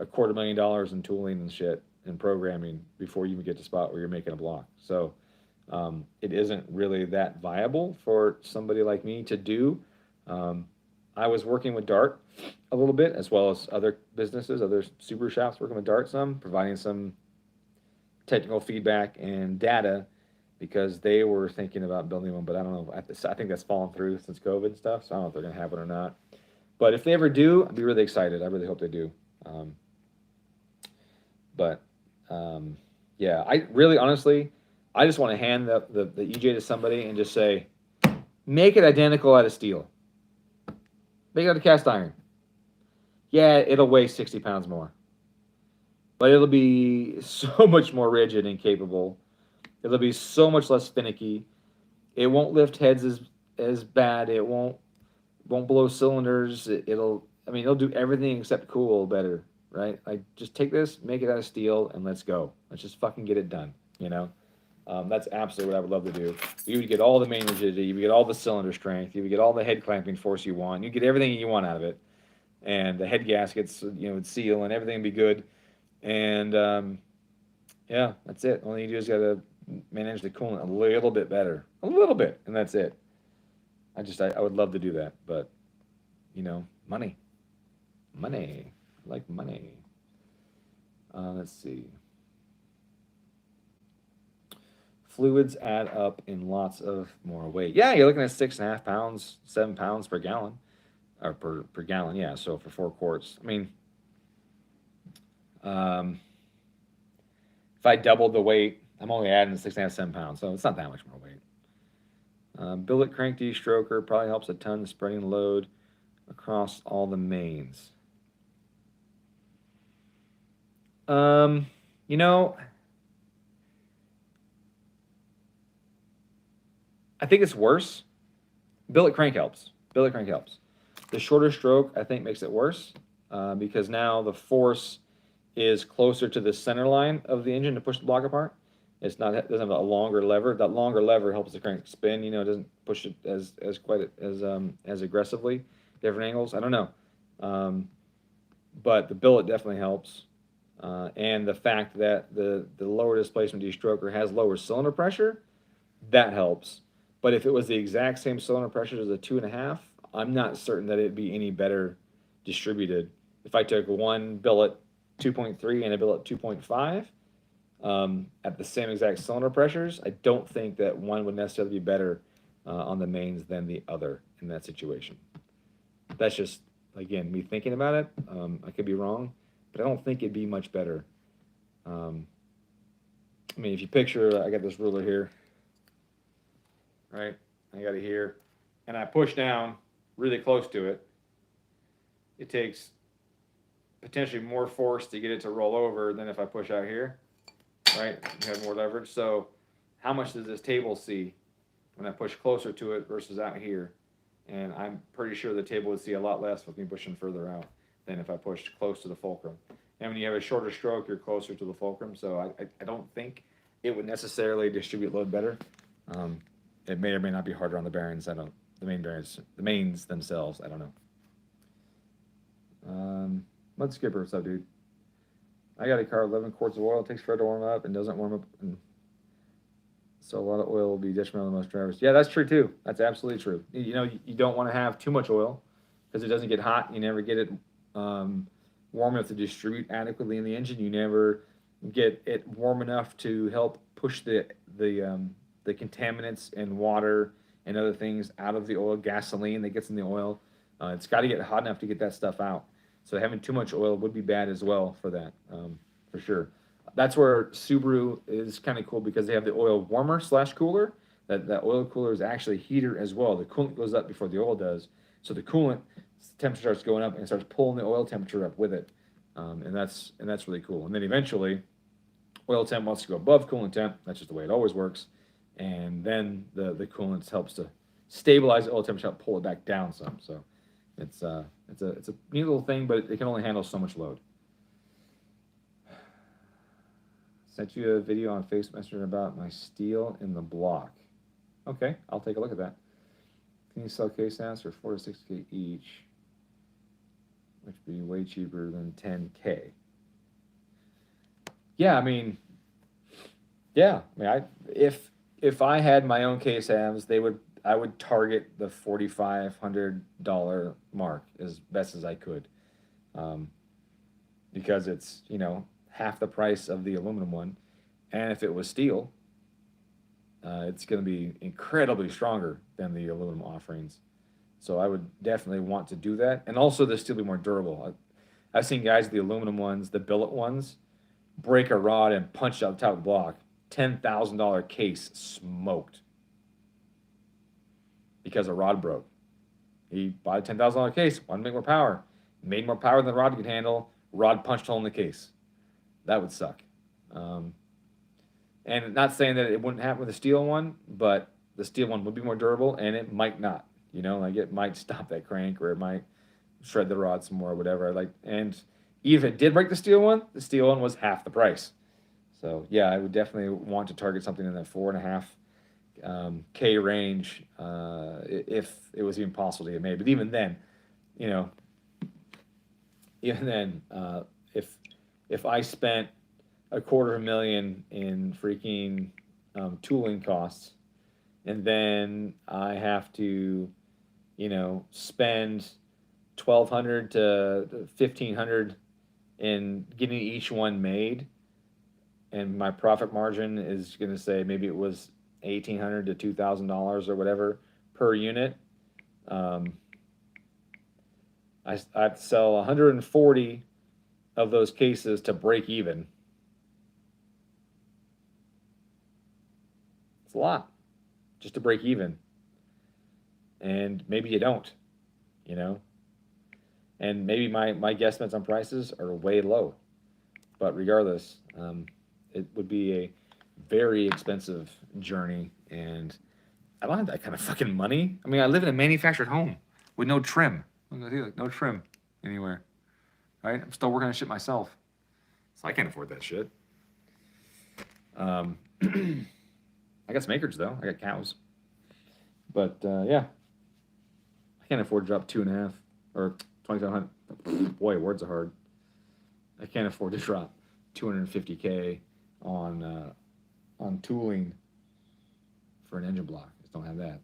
S1: $250,000 in tooling and shit and programming before you even get to the spot where you're making a block. So it isn't really that viable for somebody like me to do. I was working with Dart a little bit, as well as other businesses, other super shops working with Dart some, providing some technical feedback and data, because they were thinking about building one, but I don't know. I think that's fallen through since COVID and stuff, so I don't know if they're going to have it or not. But if they ever do, I'd be really excited. I really hope they do. Yeah, I really, honestly, I just want to hand the EJ to somebody and just say, make it identical out of steel. Make it out of cast iron. Yeah, it'll weigh 60 pounds more. But it'll be so much more rigid and capable. It'll be so much less finicky. It won't lift heads as bad. It won't blow cylinders. It'll do everything except cool better, right? Like, just take this, make it out of steel, and let's go. Let's just fucking get it done, you know? That's absolutely what I would love to do. You would get all the main rigidity, you would get all the cylinder strength, you would get all the head clamping force you want, you get everything you want out of it, and the head gaskets, would seal, and everything would be good. And yeah, that's it. Only you do is got to manage the coolant a little bit better, a little bit, and that's it. I would love to do that, but money. I like money. Let's see. Fluids add up in lots of more weight. Yeah, you're looking at 6.5 pounds, 7 pounds per gallon, or per gallon. Yeah, so for 4 quarts. I mean, if I doubled the weight, I'm only adding 6.5, 7 pounds, so it's not that much more weight. Billet crank destroker probably helps a ton, spreading load across all the mains. You know, I think it's worse. Billet crank helps. Billet crank helps. The shorter stroke, I think, makes it worse because now the force is closer to the center line of the engine to push the block apart. It doesn't have a longer lever. That longer lever helps the crank spin. You know, it doesn't push it as aggressively. Different angles. I don't know, but the billet definitely helps. And the fact that the lower displacement destroker has lower cylinder pressure, that helps. But if it was the exact same cylinder pressure as a 2.5, I'm not certain that it'd be any better distributed. If I took one billet 2.3 and a billet 2.5 at the same exact cylinder pressures, I don't think that one would necessarily be better on the mains than the other in that situation. That's just, again, me thinking about it. I could be wrong, but I don't think it'd be much better. I mean, if you picture, I got this ruler here, right? I got it here, and I push down really close to it. It takes potentially more force to get it to roll over than if I push out here, right? You have more leverage. So how much does this table see when I push closer to it versus out here? And I'm pretty sure the table would see a lot less with me pushing further out than if I pushed close to the fulcrum. And when you have a shorter stroke, you're closer to the fulcrum. So I don't think it would necessarily distribute load better. It may or may not be harder on the bearings. The main bearings, the mains themselves. I don't know. Mud skipper, what's up, dude? I got a car, 11 quarts of oil. It takes forever to warm up and doesn't warm up. So a lot of oil will be detrimental to most drivers. Yeah, that's true too. That's absolutely true. You know, you don't want to have too much oil because it doesn't get hot. You never get it warm enough to distribute adequately in the engine. You never get it warm enough to help push the contaminants and water and other things out of the oil, gasoline that gets in the oil. It's got to get hot enough to get that stuff out. So having too much oil would be bad as well for that, for sure. That's where Subaru is kind of cool because they have the oil warmer / cooler. That oil cooler is actually a heater as well. The coolant goes up before the oil does. So the coolant temperature starts going up and starts pulling the oil temperature up with it. And that's really cool. And then eventually, oil temp wants to go above coolant temp. That's just the way it always works. And then the coolant helps to stabilize the oil temperature, help pull it back down some. So it's a neat little thing, but it can only handle so much load. Sent you a video on Facebook Messenger about my steel in the block. Okay, I'll take a look at that. Can you sell case amps for 4 to 6K each, which would be way cheaper than 10K? Yeah, I mean, if I had my own case amps, I would target the $4,500 mark as best as I could, because it's, you know, half the price of the aluminum one, and if it was steel, it's going to be incredibly stronger than the aluminum offerings. So I would definitely want to do that, and also the steel be more durable. I've seen guys with the aluminum ones, the billet ones, break a rod and punch out the top of the block. $10,000 case smoked because a rod broke. He bought a $10,000 case, wanted to make more power, made more power than the rod could handle. Rod punched hole in the case. That would suck. And not saying that it wouldn't happen with the steel one, but the steel one would be more durable, and it might not. You know, like it might stop that crank, or it might shred the rod some more, or whatever. And even if it did break the steel one was half the price. So yeah, I would definitely want to target something in that 4.5K range, if it was even possible to get made. But even then, you know, if I spent $250,000 in freaking tooling costs, and then I have to, you know, spend $1,200 to $1,500 in getting each one made, and my profit margin is going to say maybe it was $1,800 to $2,000 or whatever per unit. I'd sell 140 of those cases to break even. It's a lot just to break even. And maybe you don't, you know? And maybe my guesstimates on prices are way low. But regardless, it would be a very expensive journey, and I don't have that kind of fucking money. I mean, I live in a manufactured home with no trim. No trim anywhere, right? I'm still working on shit myself, so I can't afford that shit. I got some acreage though. I got cows, but yeah, I can't afford to drop 2.5 or 2,500. Boy, words are hard. I can't afford to drop $250K on tooling for an engine block. I just don't have that.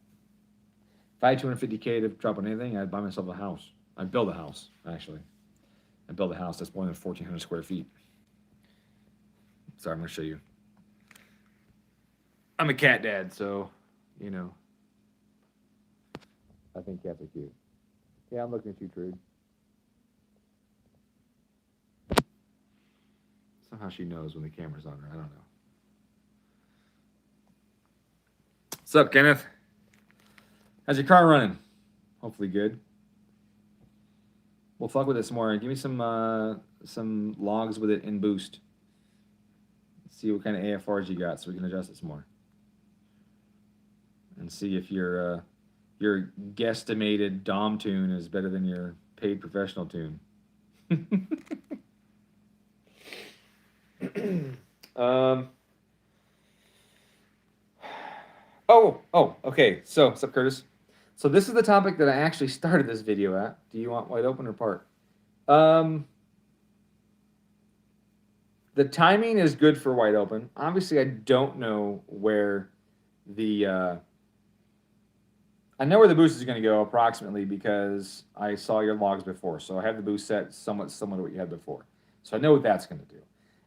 S1: If I had $250K to drop on anything, I'd buy myself a house. I'd build a house, actually. I'd build a house that's more than 1,400 square feet. Sorry, I'm going to show you. I'm a cat dad, so, you know, I think cats are cute. Yeah, I'm looking at you, Trude. Somehow she knows when the camera's on her. I don't know. What's up, Kenneth? How's your car running? Hopefully good. We'll fuck with it some more. Give me some logs with it in boost. See what kind of AFRs you got so we can adjust it some more. And see if your guesstimated DOM tune is better than your paid professional tune. Okay. So, what's up, Curtis? So this is the topic that I actually started this video at. Do you want wide open or part? The timing is good for wide open. Obviously, I don't know where the I know where the boost is going to go approximately because I saw your logs before. So I have the boost set somewhat similar to what you had before. So I know what that's going to do.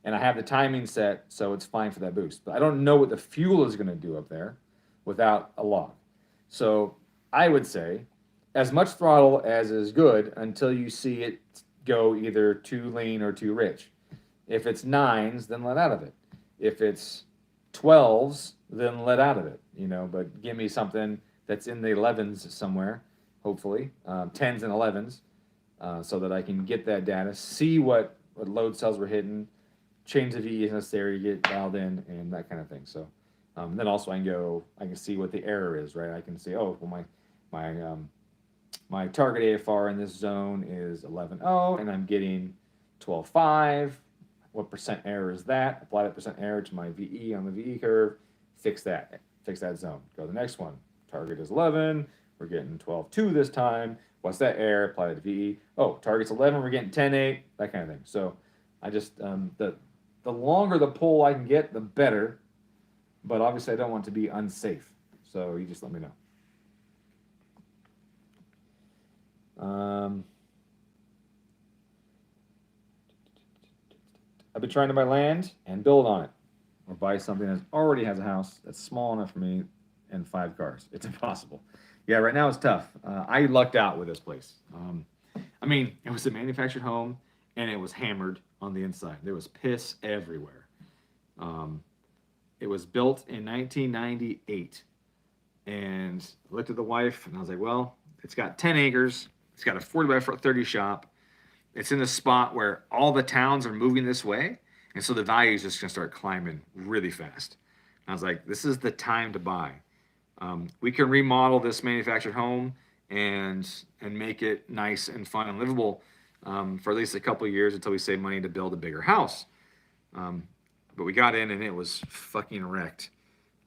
S1: And I have the timing set, so it's fine for that boost. But I don't know what the fuel is going to do up there without a log. So I would say as much throttle as is good until you see it go either too lean or too rich. If it's 9s, then let out of it. If it's 12s, then let out of it. You know, but give me something that's in the 11s somewhere, hopefully, 10s and 11s, so that I can get that data, see what load cells we're hitting, change the VE as necessary, get dialed in, and that kind of thing. So then also I can see what the error is, right? I can say, oh, well, my target AFR in this zone is 11.0, and I'm getting 12.5. What percent error is that? Apply that percent error to my VE on the VE curve, fix that zone. Go to the next one. Target is 11, we're getting 12.2 this time. What's that error? Apply it to VE. Oh, target's 11, we're getting 10.8, that kind of thing. So I just, the longer the pull I can get, the better. But obviously I don't want to be unsafe. So you just let me know. I've been trying to buy land and build on it. Or buy something that already has a house that's small enough for me and 5 cars. It's impossible. Yeah, right now it's tough. I lucked out with this place. I mean, it was a manufactured home, and it was hammered on the inside. There was piss everywhere. It was built in 1998. And I looked at the wife, and I was like, well, it's got 10 acres. It's got a 40 by 30 shop. It's in a spot where all the towns are moving this way. And so the value is just going to start climbing really fast. And I was like, this is the time to buy. We can remodel this manufactured home and make it nice and fun and livable for at least a couple of years until we save money to build a bigger house. But we got in and it was fucking wrecked.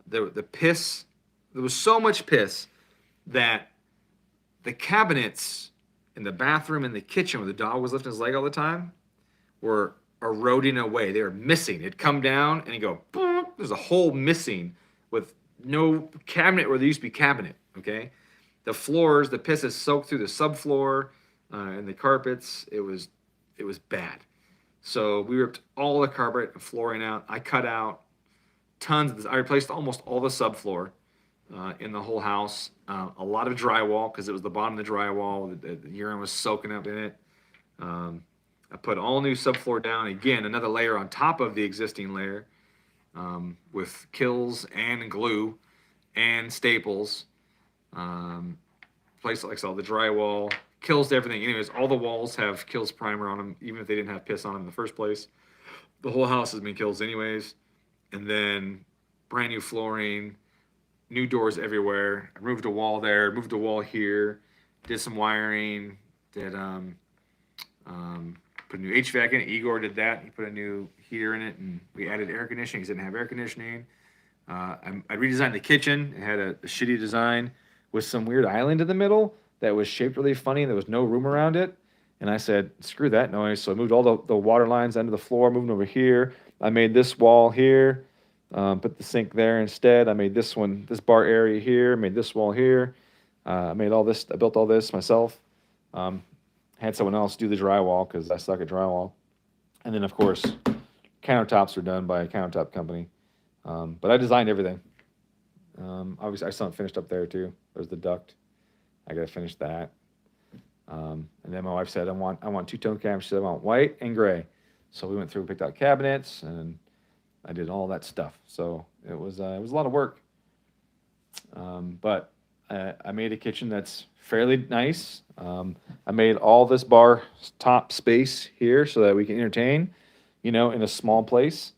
S1: The piss, there was so much piss that the cabinets in the bathroom and the kitchen where the dog was lifting his leg all the time were eroding away. They were missing. It'd come down and you go, boom, there's a hole missing with no cabinet where there used to be cabinet, okay? The floors, the piss is soaked through the subfloor and the carpets. It was bad. So we ripped all the carpet and flooring out. I cut out tons of this. I replaced almost all the subfloor in the whole house. A lot of drywall because it was the bottom of the drywall. The urine was soaking up in it. I put all new subfloor down. Again, another layer on top of the existing layer with kills and glue and staples. Placed like all the drywall, kills everything. Anyways, all the walls have kills primer on them, even if they didn't have piss on them in the first place. The whole house has been kills anyways. And then brand new flooring, new doors everywhere. I moved a wall there, moved a wall here, did some wiring, did put a new HVAC in it. Igor did that. He put a new heater in it, and we added air conditioning because it didn't have air conditioning. I redesigned the kitchen. It had a shitty design with some weird island in the middle that was shaped really funny. There was no room around it. And I said, screw that noise. So I moved all the water lines under the floor, moved them over here. I made this wall here, put the sink there instead. I made this one, this bar area here, made this wall here. I made all this, I built all this myself. Had someone else do the drywall because I suck at drywall. And then, of course, countertops are done by a countertop company. But I designed everything. Obviously, I still haven't finished up there, too. There's the duct. I got to finish that. And then my wife said, I want two-tone cabinets. She said, I want white and gray. So we went through and picked out cabinets, and I did all that stuff. So it was a lot of work. But I made a kitchen that's fairly nice. I made all this bar top space here so that we can entertain, in a small place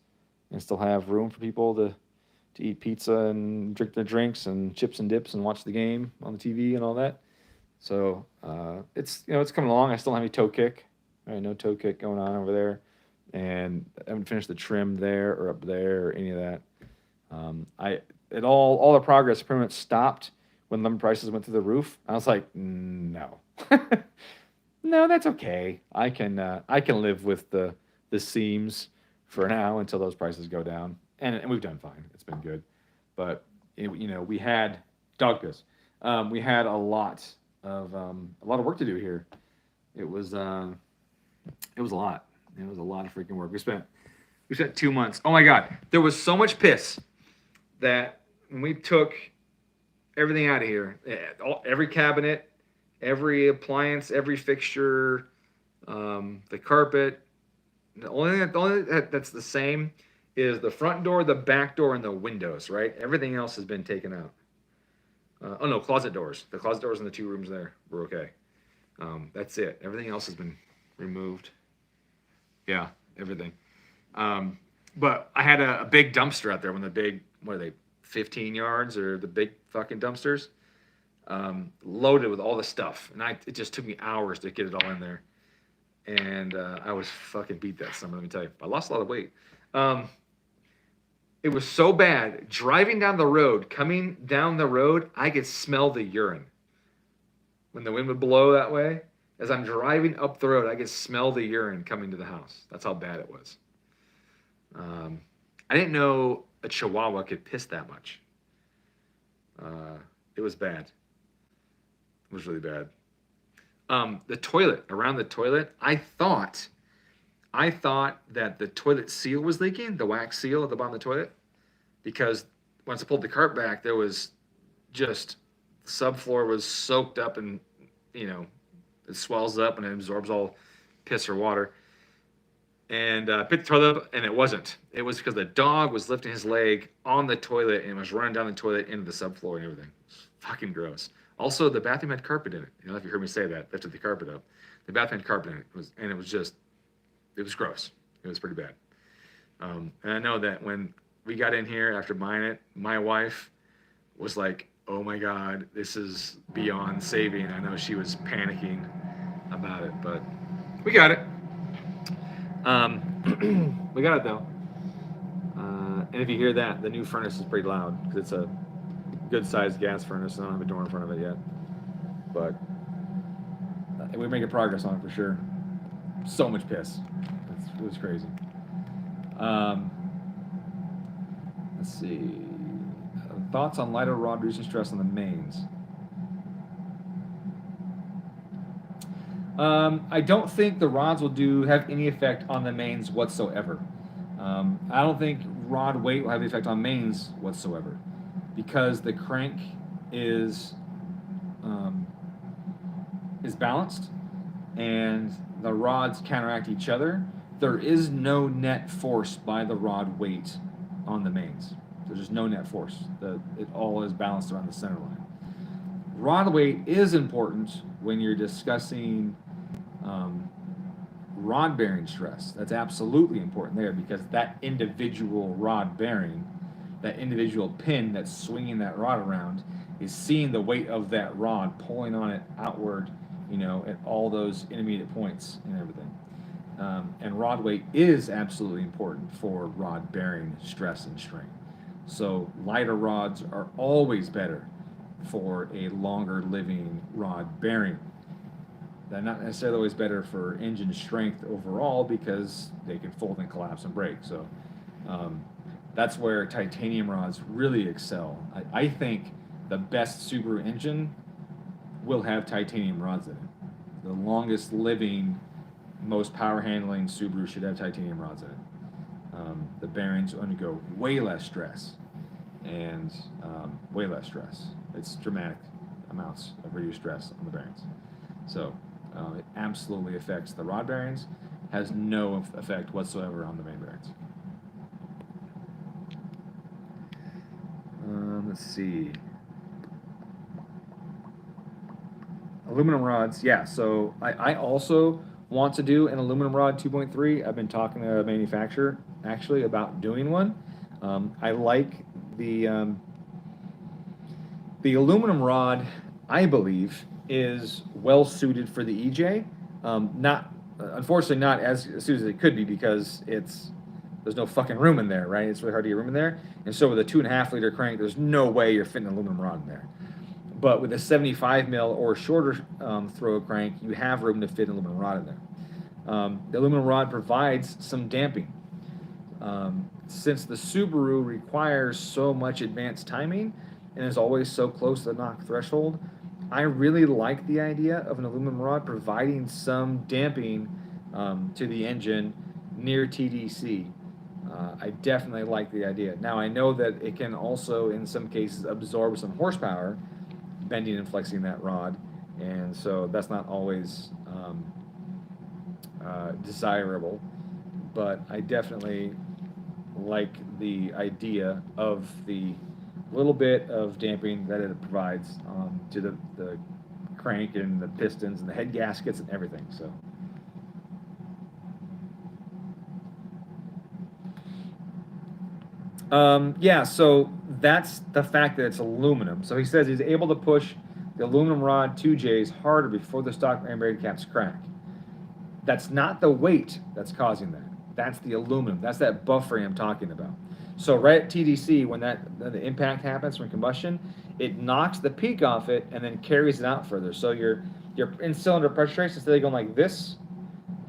S1: and still have room for people to eat pizza and drink their drinks and chips and dips and watch the game on the TV and all that. So it's coming along. I still don't have any toe kick. Right, no toe kick going on over there, and I haven't finished the trim there or up there or any of that. All the progress pretty much stopped when lumber prices went through the roof. I was like, no, no, that's okay. I can live with the seams for now until those prices go down, and we've done fine. It's been good, but we had dog piss. We had a lot of work to do here. It was a lot. It was a lot of freaking work. We spent 2 months. Oh my God, there was so much piss that when we took everything out of here, every cabinet, every appliance, every fixture, the carpet. The only thing that's the same is the front door, the back door, and the windows, right? Everything else has been taken out. Closet doors. The closet doors in the 2 rooms there were okay. That's it. Everything else has been removed. Yeah, everything. But I had a big dumpster out there. When the big, what are they, 15 yards or the big fucking dumpsters, loaded with all the stuff. And it just took me hours to get it all in there. And I was fucking beat that summer, let me tell you. I lost a lot of weight. It was so bad. Driving down the road, coming down the road, I could smell the urine. When the wind would blow that way, as I'm driving up the road, I could smell the urine coming to the house. That's how bad it was. I didn't know a Chihuahua could piss that much. It was bad. It was really bad. The toilet, around the toilet, I thought that the toilet seal was leaking, the wax seal at the bottom of the toilet, because once I pulled the cart back, there was just, the subfloor was soaked up and, it swells up and it absorbs all piss or water. And picked the toilet up, and it wasn't. It was because the dog was lifting his leg on the toilet and was running down the toilet into the subfloor and everything. Fucking gross. Also, the bathroom had carpet in it. If you heard me say that, lifted the carpet up. The bathroom had carpet in it, it was gross. It was pretty bad. And I know that when we got in here after buying it, my wife was like, oh my God, this is beyond saving. I know she was panicking about it, but we got it. We got it though. And if you hear that, the new furnace is pretty loud because it's a good sized gas furnace. I don't have a door in front of it yet, but we're making progress on it for sure. So much piss. It was crazy. Let's see. Thoughts on lighter rod reducing stress on the mains? I don't think the rods will have any effect on the mains whatsoever. I don't think rod weight will have any effect on mains whatsoever, because the crank is um, balanced and the rods counteract each other. There is no net force by the rod weight on the mains. There's just no net force. It all is balanced around the center line. Rod weight is important when you're discussing rod bearing stress. That's absolutely important there, because that individual rod bearing, that individual pin that's swinging that rod around, is seeing the weight of that rod pulling on it outward, at all those intermediate points and everything. And rod weight is absolutely important for rod bearing stress and strain. So lighter rods are always better for a longer living rod bearing. They're not necessarily always better for engine strength overall, because they can fold and collapse and break. So that's where titanium rods really excel. I think the best Subaru engine will have titanium rods in it. The longest living, most power handling Subaru should have titanium rods in it. The bearings undergo way less stress, and way less stress. It's dramatic amounts of reduced stress on the bearings. So it absolutely affects the rod bearings, has no effect whatsoever on the main bearings. Let's see. Aluminum rods, yeah. So I also want to do an aluminum rod 2.3. I've been talking to a manufacturer actually about doing one. I like the aluminum rod, I believe, is well suited for the EJ. Unfortunately, not as suited as it could be, because there's no fucking room in there, right? It's really hard to get room in there. And so with a 2.5 liter crank, there's no way you're fitting an aluminum rod in there. But with a 75 mil or shorter throw crank, you have room to fit an aluminum rod in there. The aluminum rod provides some damping. Since the Subaru requires so much advanced timing and is always so close to the knock threshold, I really like the idea of an aluminum rod providing some damping to the engine near TDC. I definitely like the idea. Now, I know that it can also, in some cases, absorb some horsepower, bending and flexing that rod, and so that's not always desirable, but I definitely like the idea of the little bit of damping that it provides to the crank and the pistons and the head gaskets and everything. So yeah, so that's the fact that it's aluminum. So he says he's able to push the aluminum rod 2Js harder before the stock main bearing caps crack. That's not the weight that's causing that. That's the aluminum. That's that buffering I'm talking about. So right at TDC, when the impact happens from combustion, it knocks the peak off it and then carries it out further. So your in-cylinder pressure trace, instead of going like this,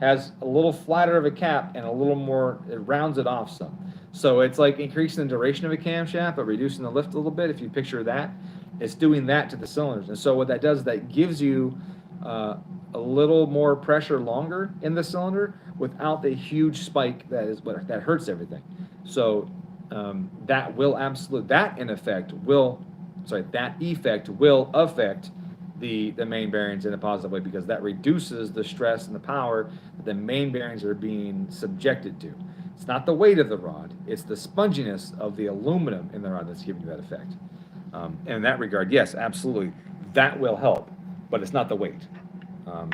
S1: has a little flatter of a cap and a little more, it rounds it off some. So it's like increasing the duration of a camshaft, but reducing the lift a little bit. If you picture that, it's doing that to the cylinders. And so what that does is that gives you a little more pressure longer in the cylinder without the huge spike that hurts everything. So that effect will affect the main bearings in a positive way, because that reduces the stress and the power that the main bearings are being subjected to. It's not the weight of the rod, it's the sponginess of the aluminum in the rod that's giving you that effect. And in that regard, yes, absolutely, that will help, but it's not the weight. I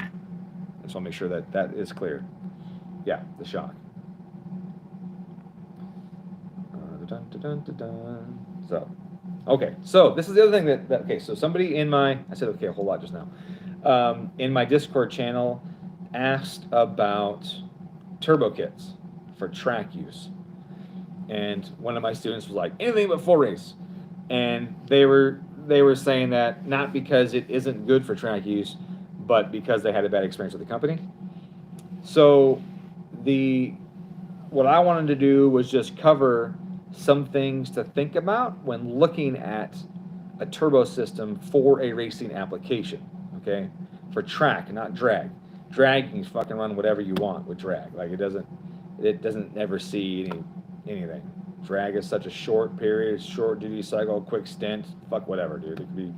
S1: just want to make sure that is clear. Yeah, the shock. So, okay, so this is the other thing okay, so somebody I said okay a whole lot just now, in my Discord channel asked about turbo kits for track use. And one of my students was like, anything but full race. And they were saying that not because it isn't good for track use, but because they had a bad experience with the company. So what I wanted to do was just cover some things to think about when looking at a turbo system for a racing application, okay? For track, not drag. Drag, you can fucking run whatever you want with drag. Like it doesn't ever see anything. Drag is such a short period, short duty cycle, quick stint. Fuck whatever, dude. It could be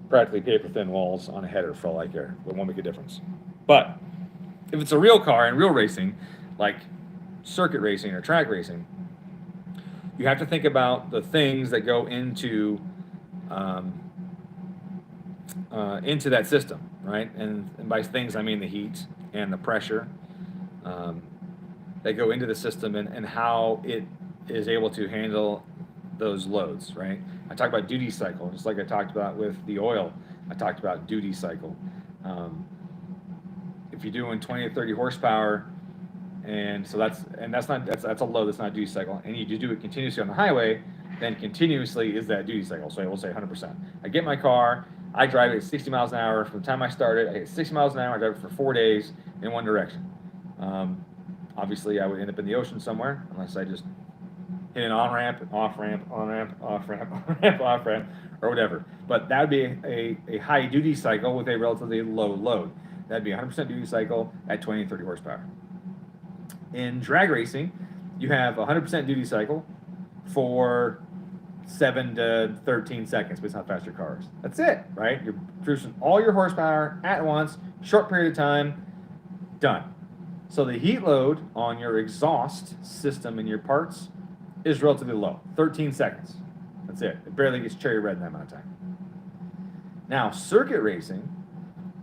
S1: practically paper thin walls on a header for all I care. It won't make a difference. But if it's a real car and real racing, like circuit racing or track racing, you have to think about the things that go into that system, right? And by things I mean the heat and the pressure that go into the system and how it is able to handle those loads, right? I talked about duty cycle, just like I talked about with the oil. I talked about duty cycle. If you're doing 20 to 30 horsepower, and so that's a load that's not duty cycle, and you do it continuously on the highway, then continuously is that duty cycle. So I will say 100%. I get my car, I drive it at 60 miles an hour. From the time I started, I hit 60 miles an hour. I drive it for 4 days in one direction. Obviously, I would end up in the ocean somewhere unless I just hit an on-ramp, off-ramp, on-ramp, off-ramp, on-ramp, off-ramp, or whatever. But that would be a high-duty cycle with a relatively low load. That'd be 100% duty cycle at 20 and 30 horsepower. In drag racing, you have 100% duty cycle for 7 to 13 seconds, based on how fast your car is. That's it, right? You're producing all your horsepower at once, short period of time, done. So the heat load on your exhaust system in your parts is relatively low, 13 seconds. That's it. It barely gets cherry red in that amount of time. Now, circuit racing,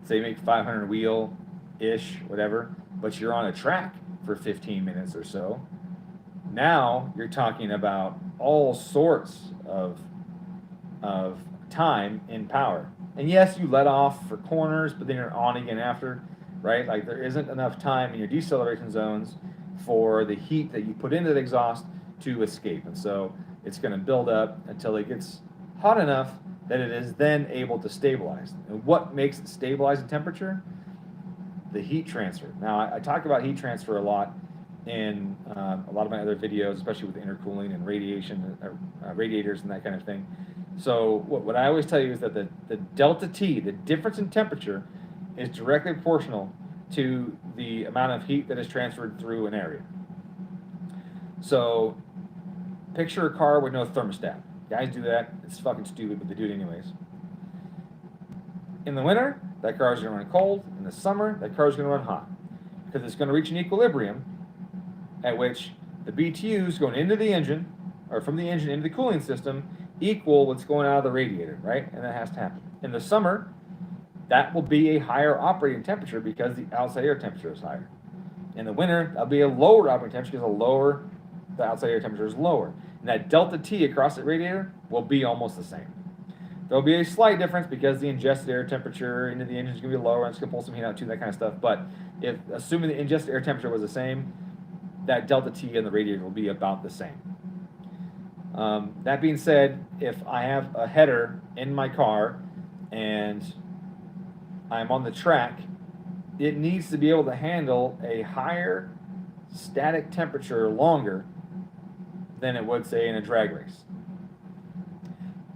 S1: say you make 500 wheel-ish, whatever, but you're on a track for 15 minutes or so. Now you're talking about all sorts of time in power. And yes, you let off for corners, but then you're on again after, right? Like there isn't enough time in your deceleration zones for the heat that you put into the exhaust to escape. And so it's going to build up until it gets hot enough that it is then able to stabilize. And what makes it stabilize in temperature? The heat transfer. Now, I talk about heat transfer a lot in a lot of my other videos, especially with intercooling and radiation, radiators and that kind of thing. So what I always tell you is that the delta T, the difference in temperature, is directly proportional to the amount of heat that is transferred through an area. So picture a car with no thermostat. Guys do that. It's fucking stupid, but they do it anyways. In the winter, that car is going to run cold. In the summer, that car is going to run hot. Because it's going to reach an equilibrium at which the BTUs going into the engine, or from the engine into the cooling system, equal what's going out of the radiator, right? And that has to happen. In the summer, that will be a higher operating temperature because the outside air temperature is higher. In the winter, that'll be a lower operating temperature because the outside air temperature is lower. And that delta T across the radiator will be almost the same. There'll be a slight difference because the ingested air temperature into the engine is going to be lower and it's going to pull some heat out too, that kind of stuff. But if assuming the ingested air temperature was the same, that delta T in the radiator will be about the same. That being said, if I have a header in my car and I'm on the track, it needs to be able to handle a higher static temperature longer than it would, say, in a drag race.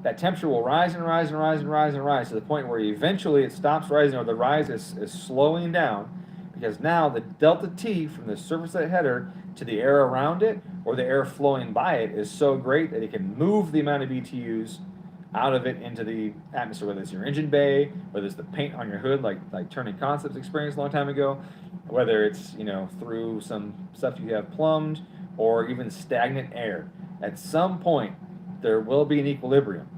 S1: That temperature will rise and rise and rise and rise and rise to the point where eventually it stops rising, or the rise is slowing down, because now the delta T from the surface of that header to the air around it or the air flowing by it is so great that it can move the amount of BTUs out of it into the atmosphere, whether it's your engine bay, whether it's the paint on your hood, like Turning Concepts experienced a long time ago, whether it's through some stuff you have plumbed, or even stagnant air. At some point, there will be an equilibrium,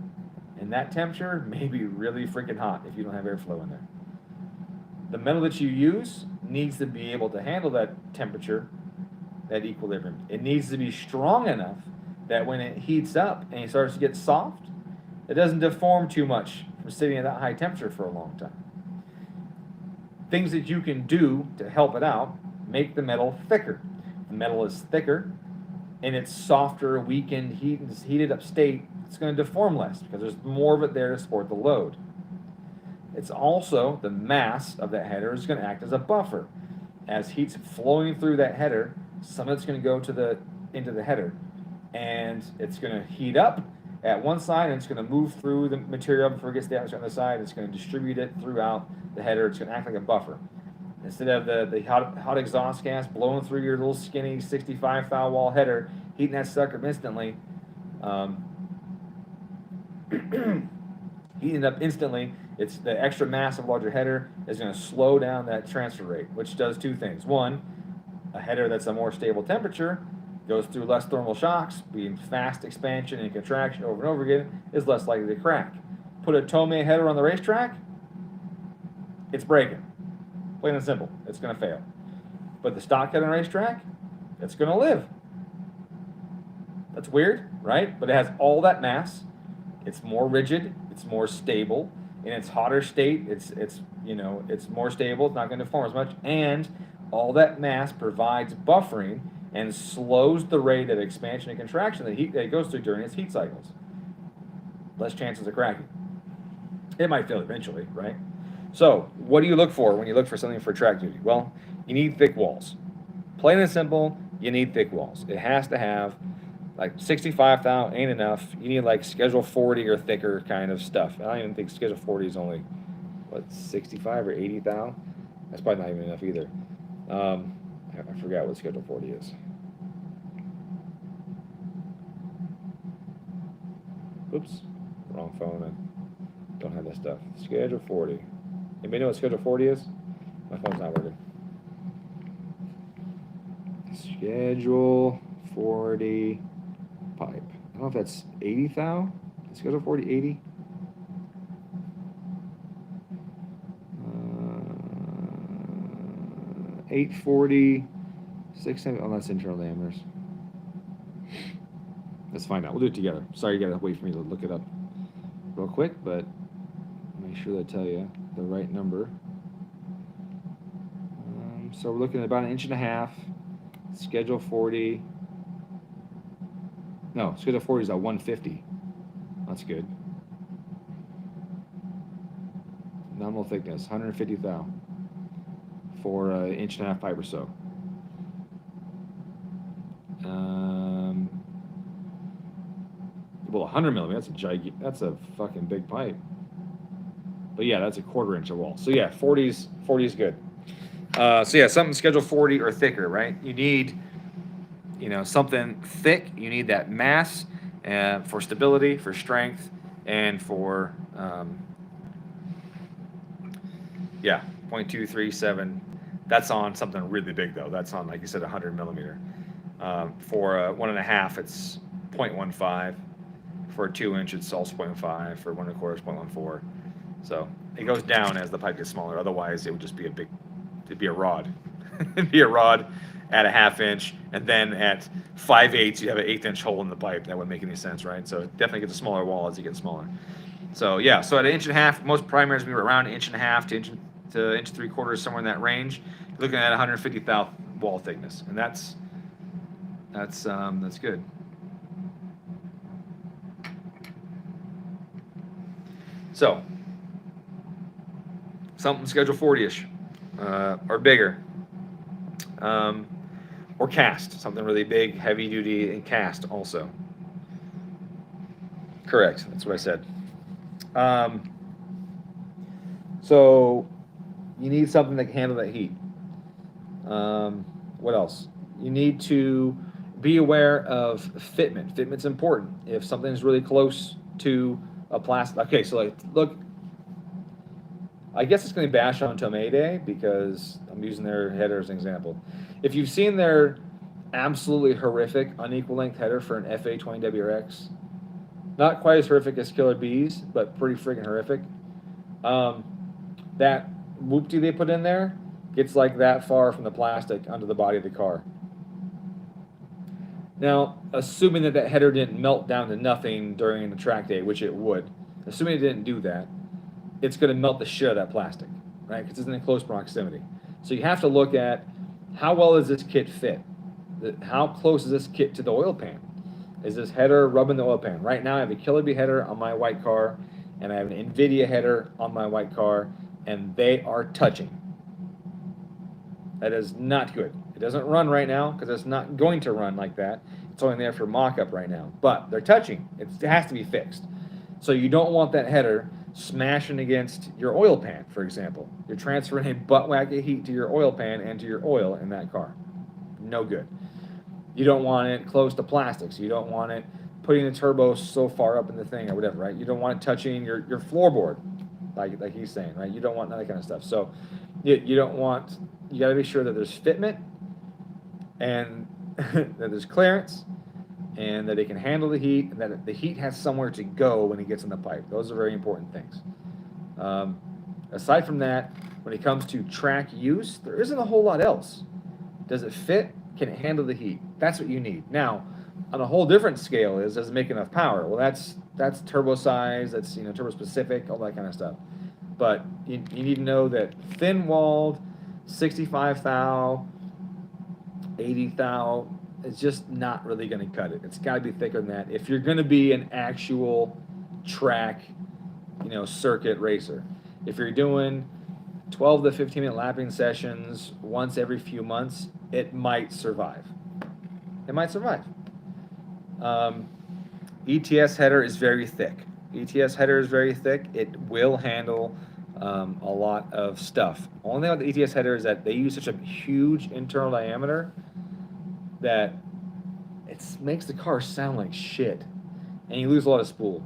S1: and that temperature may be really freaking hot if you don't have airflow in there. The metal that you use needs to be able to handle that temperature, that equilibrium. It needs to be strong enough that when it heats up and it starts to get soft, it doesn't deform too much from sitting at that high temperature for a long time. Things that you can do to help it out: make the metal thicker. The metal is thicker, in its softer, weakened, heated up state, it's going to deform less because there's more of it there to support the load. It's also the mass of that header is going to act as a buffer. As heat's flowing through that header, some of it's going to go into the header, and it's going to heat up at one side, and it's going to move through the material before it gets to the atmosphere on the side. It's going to distribute it throughout the header. It's going to act like a buffer.
S2: Instead of the hot exhaust gas blowing through your little skinny 65 thou wall header, heating that sucker instantly, heating it up instantly, it's the extra mass of a larger header is going to slow down that transfer rate, which does two things. One, a header that's a more stable temperature goes through less thermal shocks, being fast expansion and contraction over and over again, is less likely to crack. Put a Tomei header on the racetrack, it's breaking. Plain and simple, it's going to fail. But the stock header on the racetrack, it's going to live. That's weird, right? But it has all that mass. It's more rigid. It's more stable. In its hotter state, it's more stable. It's not going to deform as much, and all that mass provides buffering and slows the rate of expansion and contraction that it goes through during its heat cycles. Less chances of cracking. It might fail eventually, right? So, what do you look for when you look for something for track duty? Well, you need thick walls. Plain and simple, you need thick walls. It has to have, like 65 thou ain't enough. You need like Schedule 40 or thicker kind of stuff. I don't even think Schedule 40 is only, 65 or 80 thou? That's probably not even enough either. I forgot what Schedule 40 is. Oops, wrong phone. I don't have that stuff. Schedule 40. Anybody know what Schedule 40 is? My phone's not working. Schedule 40 pipe. I don't know if that's 80 thou. Is Schedule 40 80? 840, 670. Oh, that's internal diameters. Let's find out. We'll do it together. Sorry, you gotta wait for me to look it up real quick, but make sure that I tell you the right number. So we're looking at about 1.5 inches. Schedule 40. No, Schedule 40 is at 150. That's good. Nominal thickness, 150 thou for 1.5 inch pipe or so. Well, 100 millimeters, that's a fucking big pipe. But yeah, that's a 1/4 inch of wall. So yeah, 40 is good. So yeah, something Schedule 40 or thicker, right? You need, something thick. You need that mass for stability, for strength, and for 0.237. That's on something really big though. That's on, like you said, 100 millimeter. For 1.5, it's 0.15. For 2 inch, it's also 0.5. For 1.25, it's 0.14. So it goes down as the pipe gets smaller. Otherwise, it would just be it'd be a rod. It'd be a rod at 1/2 inch, and then at 5/8, you have an 1/8 inch hole in the pipe. That wouldn't make any sense, right? So it definitely gets a smaller wall as you get smaller. So yeah, so at 1.5 inches, most primaries we were around 1.5 inches to 1 3/4 inches, somewhere in that range. You're looking at 150 thou wall thickness, and that's good. So something Schedule 40-ish or bigger, or cast, something really big, heavy duty, and cast also. Correct, that's what I said. So you need something that can handle that heat. What else? You need to be aware of fitment. Fitment's important. If something's really close to a plastic, okay, so look, I guess it's going to bash on Tomei Day because I'm using their header as an example. If you've seen their absolutely horrific unequal length header for an FA20WRX, not quite as horrific as Killer Bees, but pretty freaking horrific. That whoopty they put in there gets like that far from the plastic onto the body of the car. Now, assuming that header didn't melt down to nothing during the track day, which it would, assuming it didn't do that, it's going to melt the shit out of that plastic, right? Because it's in close proximity. So you have to look at how well does this kit fit? How close is this kit to the oil pan? Is this header rubbing the oil pan? Right now I have a Killer Bee header on my white car, and I have an NVIDIA header on my white car, and they are touching. That is not good. It doesn't run right now because it's not going to run like that. It's only there for mock-up right now. But they're touching. It has to be fixed. So you don't want that header smashing against your oil pan, for example. You're transferring a butt whack of heat to your oil pan and to your oil in that car. No good. You don't want it close to plastics. You don't want it putting the turbo so far up in the thing or whatever, right? You don't want it touching your floorboard, like he's saying, right? You don't want that kind of stuff. So you don't want, you got to be sure that there's fitment and that there's clearance and that it can handle the heat and that the heat has somewhere to go when it gets in the pipe. Those are very important things. Aside from that, when it comes to track use, there isn't a whole lot else. Does it fit? Can it handle the heat? That's what you need. Now, on a whole different scale is, does it make enough power? Well, that's turbo size, that's turbo specific, all that kind of stuff. But you need to know that thin-walled, 65 thou, 80 thou, it's just not really going to cut it. It's got to be thicker than that if you're going to be an actual track, circuit racer. If you're doing 12 to 15 minute lapping sessions once every few months, it might survive. It might survive. ETS header is very thick. ETS header is very thick. It will handle a lot of stuff. Only thing with the ETS header is that they use such a huge internal diameter that it makes the car sound like shit, and you lose a lot of spool.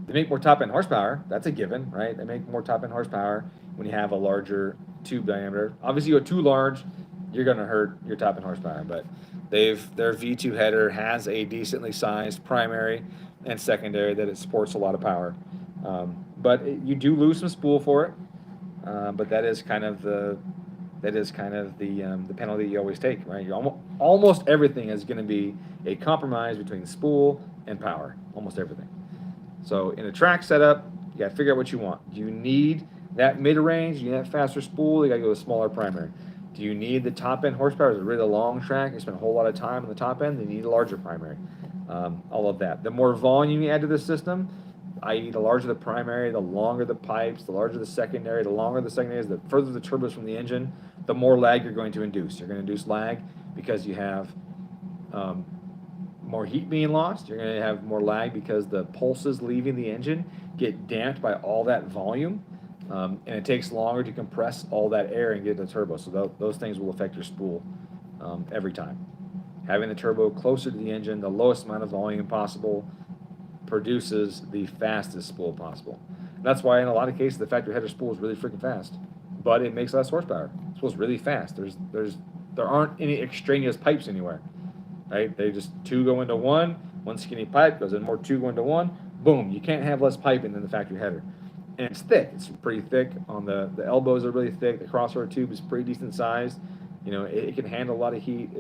S2: They make more top-end horsepower. That's a given, right? They make more top-end horsepower when you have a larger tube diameter. Obviously, you go too large, you're going to hurt your top-end horsepower. But their V2 header has a decently sized primary and secondary that it supports a lot of power. But you do lose some spool for it. But that is kind of the penalty you always take, right? Almost everything is going to be a compromise between spool and power. Almost everything. So in a track setup, you got to figure out what you want. Do you need that mid-range? Do you need that faster spool? You got to go with a smaller primary. Do you need the top-end horsepower? Is it really a long track? You spend a whole lot of time on the top end. Then you need a larger primary. All of that. The more volume you add to the system, i.e. the larger the primary, the longer the pipes, the larger the secondary, the longer the secondary is, the further the turbos from the engine, the more lag you're going to induce. You're going to induce lag because you have more heat being lost. You're going to have more lag because the pulses leaving the engine get damped by all that volume, and it takes longer to compress all that air and get the turbo. So those things will affect your spool every time. Having the turbo closer to the engine, the lowest amount of volume possible, produces the fastest spool possible. That's why in a lot of cases the factory header spool is really freaking fast, but it makes less horsepower. It spool's really fast. There aren't any extraneous pipes anywhere. Right? They just two go into one skinny pipe goes in, more two go into one, boom. You can't have less piping than the factory header. And it's thick. It's pretty thick. On the elbows are really thick. The crossover tube is pretty decent sized. It can handle a lot of heat.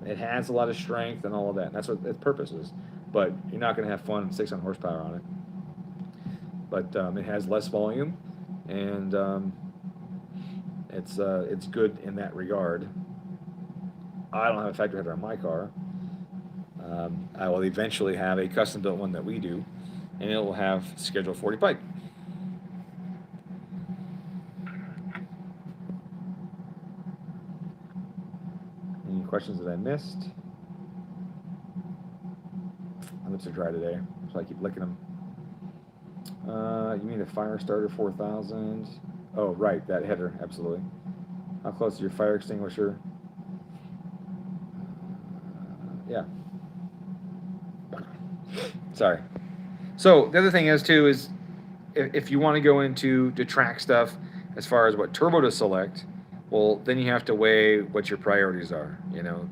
S2: It has a lot of strength and all of that. And that's what its purpose is. But you're not going to have fun with 600 horsepower on it. But it has less volume, and it's good in that regard. I don't have a factory header on my car. I will eventually have a custom built one that we do, and it will have Schedule 40 pipe. Any questions that I missed? My lips are dry today, so I keep licking them. You mean the fire starter 4000? Oh, right, that header, absolutely. How close is your fire extinguisher? Yeah. Sorry. So the other thing is too is if you want to go into the track stuff as far as what turbo to select, well, then you have to weigh what your priorities are. Do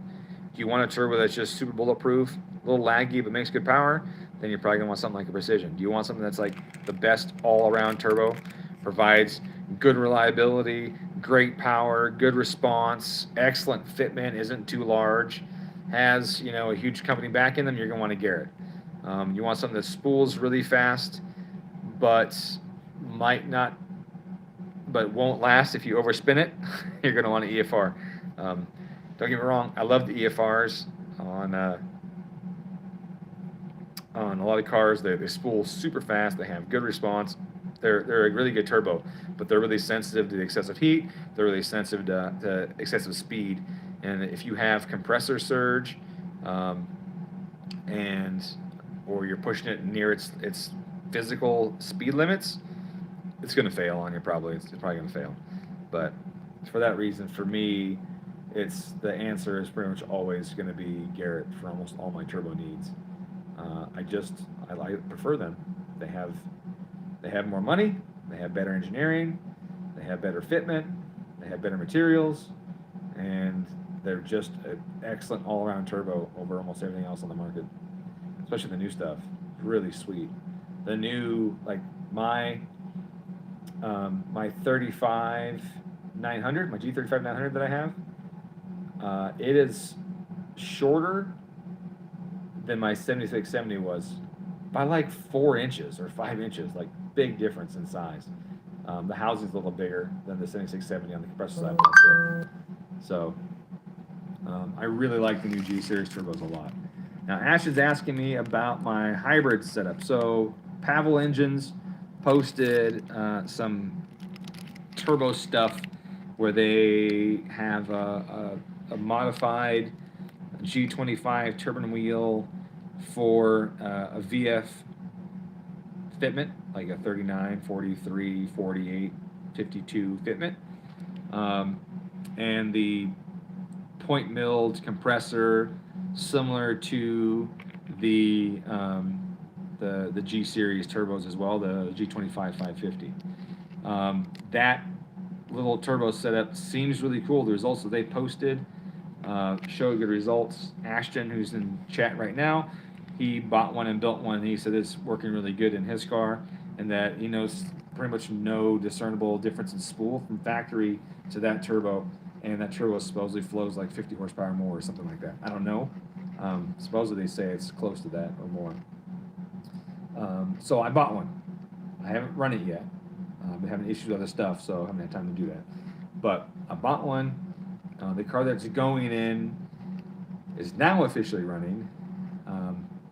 S2: you want a turbo that's just super bulletproof, a little laggy but makes good power? Then you're probably gonna want something like a Precision. Do you want something that's like the best all-around turbo, provides good reliability, great power, good response, excellent fitment, isn't too large, has a huge company back in them? You're gonna want a Garrett. You want something that spools really fast, but won't last if you overspin it. You're gonna want an EFR. Don't get me wrong, I love the EFRs on a lot of cars. They spool super fast. They have good response. They're a really good turbo, but they're really sensitive to the excessive heat. They're really sensitive to excessive speed. And if you have compressor surge, or you're pushing it near its physical speed limits, it's going to fail on you probably. It's probably going to fail. But for that reason, for me, it's the answer is pretty much always going to be Garrett for almost all my turbo needs. I prefer them. They have more money. They have better engineering. They have better fitment. They have better materials, and they're just an excellent all-around turbo over almost everything else on the market, especially the new stuff. Really sweet. The new, like my 35 900, my G35 900 that I have, it is shorter than my 7670 was by like 4 inches or 5 inches, like big difference in size. The housing's a little bigger than the 7670 on the compressor side, but that's it. So I really like the new G Series turbos a lot. Now Ash is asking me about my hybrid setup. So Pavel Engines posted some turbo stuff where they have a modified G25 turbine wheel for a VF fitment, like a 39, 43, 48, 52 fitment. And the point milled compressor similar to the G series turbos as well, the G25 550. That little turbo setup seems really cool. The results that they posted show good results. Ashton, who's in chat right now, he bought one and built one, and he said it's working really good in his car, and that he knows pretty much no discernible difference in spool from factory to that turbo, and that turbo supposedly flows like 50 horsepower more or something like that. I don't know. Supposedly they say it's close to that or more. So I bought one. I haven't run it yet. I've been having issues with other stuff, so I haven't had time to do that. But I bought one. The car that's going in is now officially running,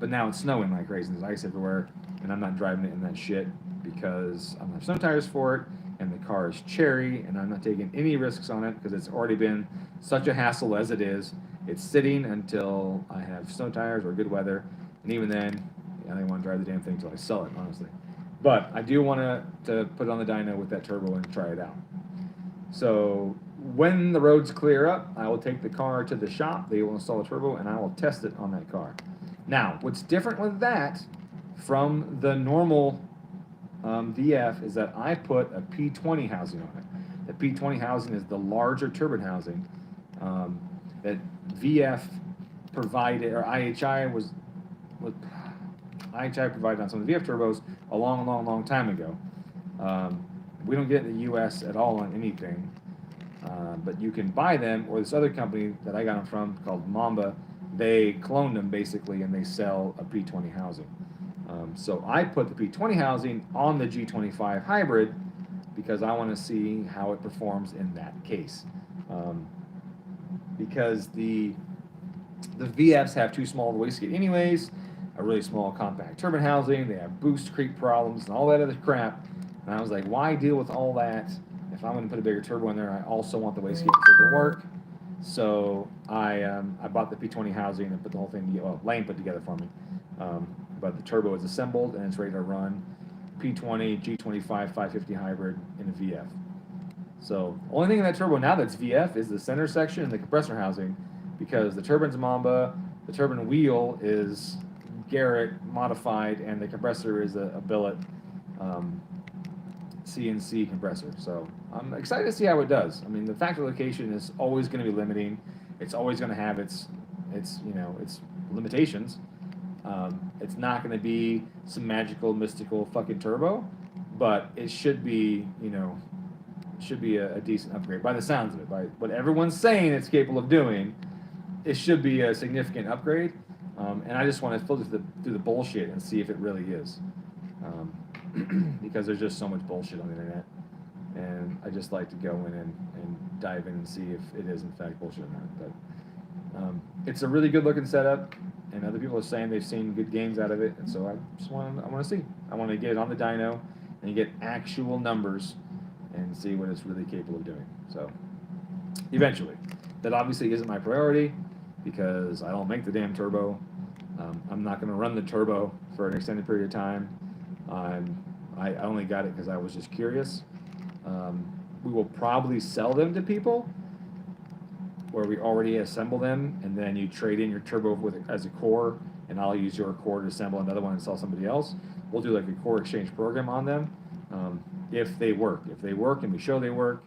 S2: but now it's snowing like crazy. There's ice everywhere, and I'm not driving it in that shit because I don't have snow tires for it, and the car is cherry, and I'm not taking any risks on it because it's already been such a hassle as it is. It's sitting until I have snow tires or good weather, and even then, I don't want to drive the damn thing until I sell it, honestly. But I do want to put it on the dyno with that turbo and try it out. So when the roads clear up, I will take the car to the shop. They will install a turbo, and I will test it on that car. Now, what's different with that from the normal VF is that I put a P20 housing on it. The P20 housing is the larger turbine housing that VF provided, or IHI IHI provided on some of the VF turbos a long time ago. We don't get in the U.S. at all on anything, but you can buy them, or this other company that I got them from called Mamba, they cloned them basically, and they sell a P20 housing. So I put the P20 housing on the G25 hybrid because I want to see how it performs in that case. Because the VFs have too small of a wastegate anyways, a really small compact turbine housing, they have boost creep problems and all that other crap. And I was like, why deal with all that if I'm going to put a bigger turbo in there? I also want the wastegate to work. So I bought the P20 housing and put the whole thing together. Well, Lane put together for me. But the turbo is assembled and it's ready to run P20, G25, 550 hybrid in a VF. So only thing in that turbo now that's VF is the center section and the compressor housing, because the turbine's Mamba, the turbine wheel is Garrett modified, and the compressor is a billet CNC compressor. So I'm excited to see how it does. I mean, the factory location is always going to be limiting. It's always going to have its limitations. It's not going to be some magical, mystical fucking turbo, but it should be, a decent upgrade by the sounds of it. By what everyone's saying it's capable of doing, it should be a significant upgrade. And I just want to filter through the bullshit and see if it really is. Because there's just so much bullshit on the internet. And I just like to go in and dive in and see if it is in fact bullshit or not. But it's a really good looking setup, and other people are saying they've seen good gains out of it, and so I want to see. I want to get it on the dyno and get actual numbers and see what it's really capable of doing. So eventually. That obviously isn't my priority because I don't make the damn turbo. I'm not going to run the turbo for an extended period of time. I only got it because I was just curious. We will probably sell them to people where we already assemble them, and then you trade in your turbo as a core, and I'll use your core to assemble another one and sell somebody else. We'll do like a core exchange program on them if they work. If they work and we show they work,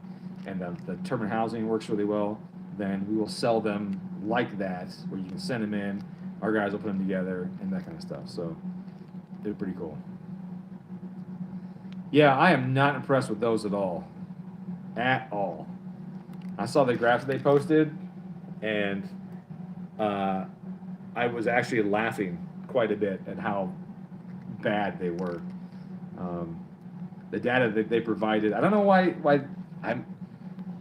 S2: and the turbine housing works really well, then we will sell them like that, where you can send them in, our guys will put them together, and that kind of stuff. So they're pretty cool. Yeah, I am not impressed with those at all. At all. I saw the graphs they posted, and I was actually laughing quite a bit at how bad they were. The data that they provided, I don't know why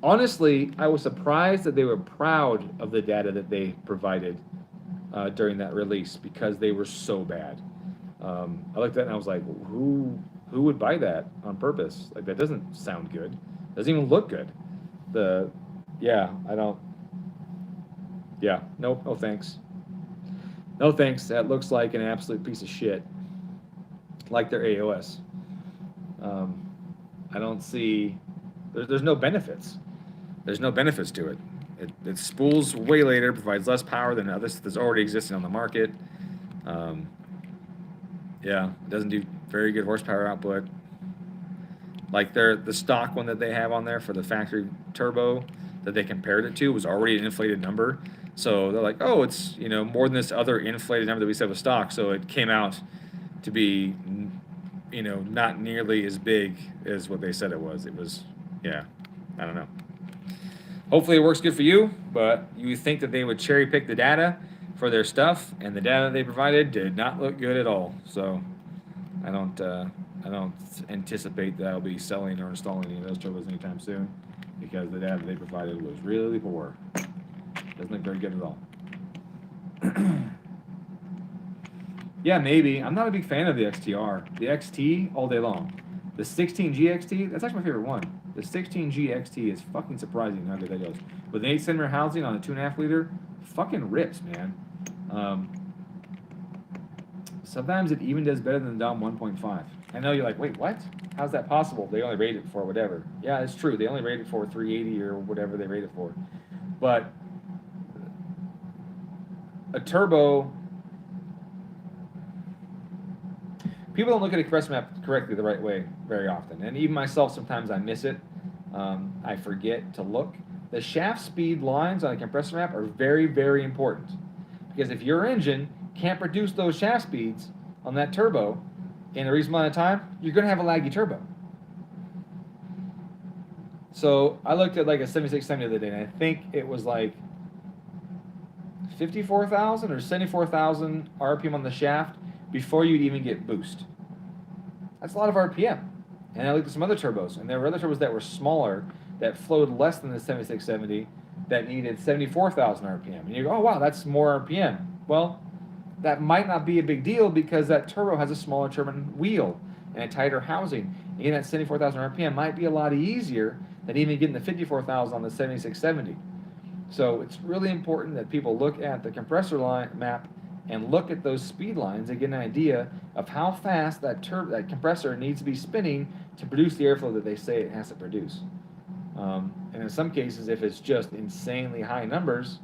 S2: honestly, I was surprised that they were proud of the data that they provided during that release, because they were so bad. I looked at it and I was like, who would buy that on purpose? Like, that doesn't sound good. Doesn't even look good. Nope, no thanks. No thanks. That looks like an absolute piece of shit. Like their AOS. I don't see, there's no benefits. There's no benefits to it. It spools way later, provides less power than others that's already existing on the market. It doesn't do very good horsepower output. Like the stock one that they have on there for the factory turbo that they compared it to was already an inflated number. So they're like, oh, it's more than this other inflated number that we said was stock. So it came out to be not nearly as big as what they said it was. It was, I don't know. Hopefully it works good for you, but you would think that they would cherry pick the data for their stuff, and the data they provided did not look good at all. So I don't anticipate that I'll be selling or installing any of those turbos anytime soon, because the data they provided was really poor. Doesn't look very good at all. Yeah, maybe. I'm not a big fan of the XTR. The XT all day long. The 16G XT, that's actually my favorite one. The 16G XT is fucking surprising how good that goes. With an 8-cylinder housing on a 2.5 liter, fucking rips, man. Sometimes it even does better than the Dom 1.5. I know you're like, wait, what? How's that possible? They only rate it for whatever. Yeah, it's true. They only rate it for 380 or whatever they rate it for. But a turbo, people don't look at a compressor map correctly the right way very often. And even myself, sometimes I miss it. I forget to look. The shaft speed lines on a compressor map are very, very important. Because if your engine can't produce those shaft speeds on that turbo in a reasonable amount of time, you're going to have a laggy turbo. So I looked at like a 7670 the other day, and I think it was like 54,000 or 74,000 RPM on the shaft before you'd even get boost. That's a lot of RPM. And I looked at some other turbos, and there were other turbos that were smaller that flowed less than the 7670 that needed 74,000 RPM. And you go, oh wow, that's more RPM. Well, that might not be a big deal because that turbo has a smaller turbine wheel and a tighter housing. And getting that 74,000 RPM might be a lot easier than even getting the 54,000 on the 7670. So it's really important that people look at the compressor line map and look at those speed lines and get an idea of how fast that compressor needs to be spinning to produce the airflow that they say it has to produce. And in some cases, if it's just insanely high numbers,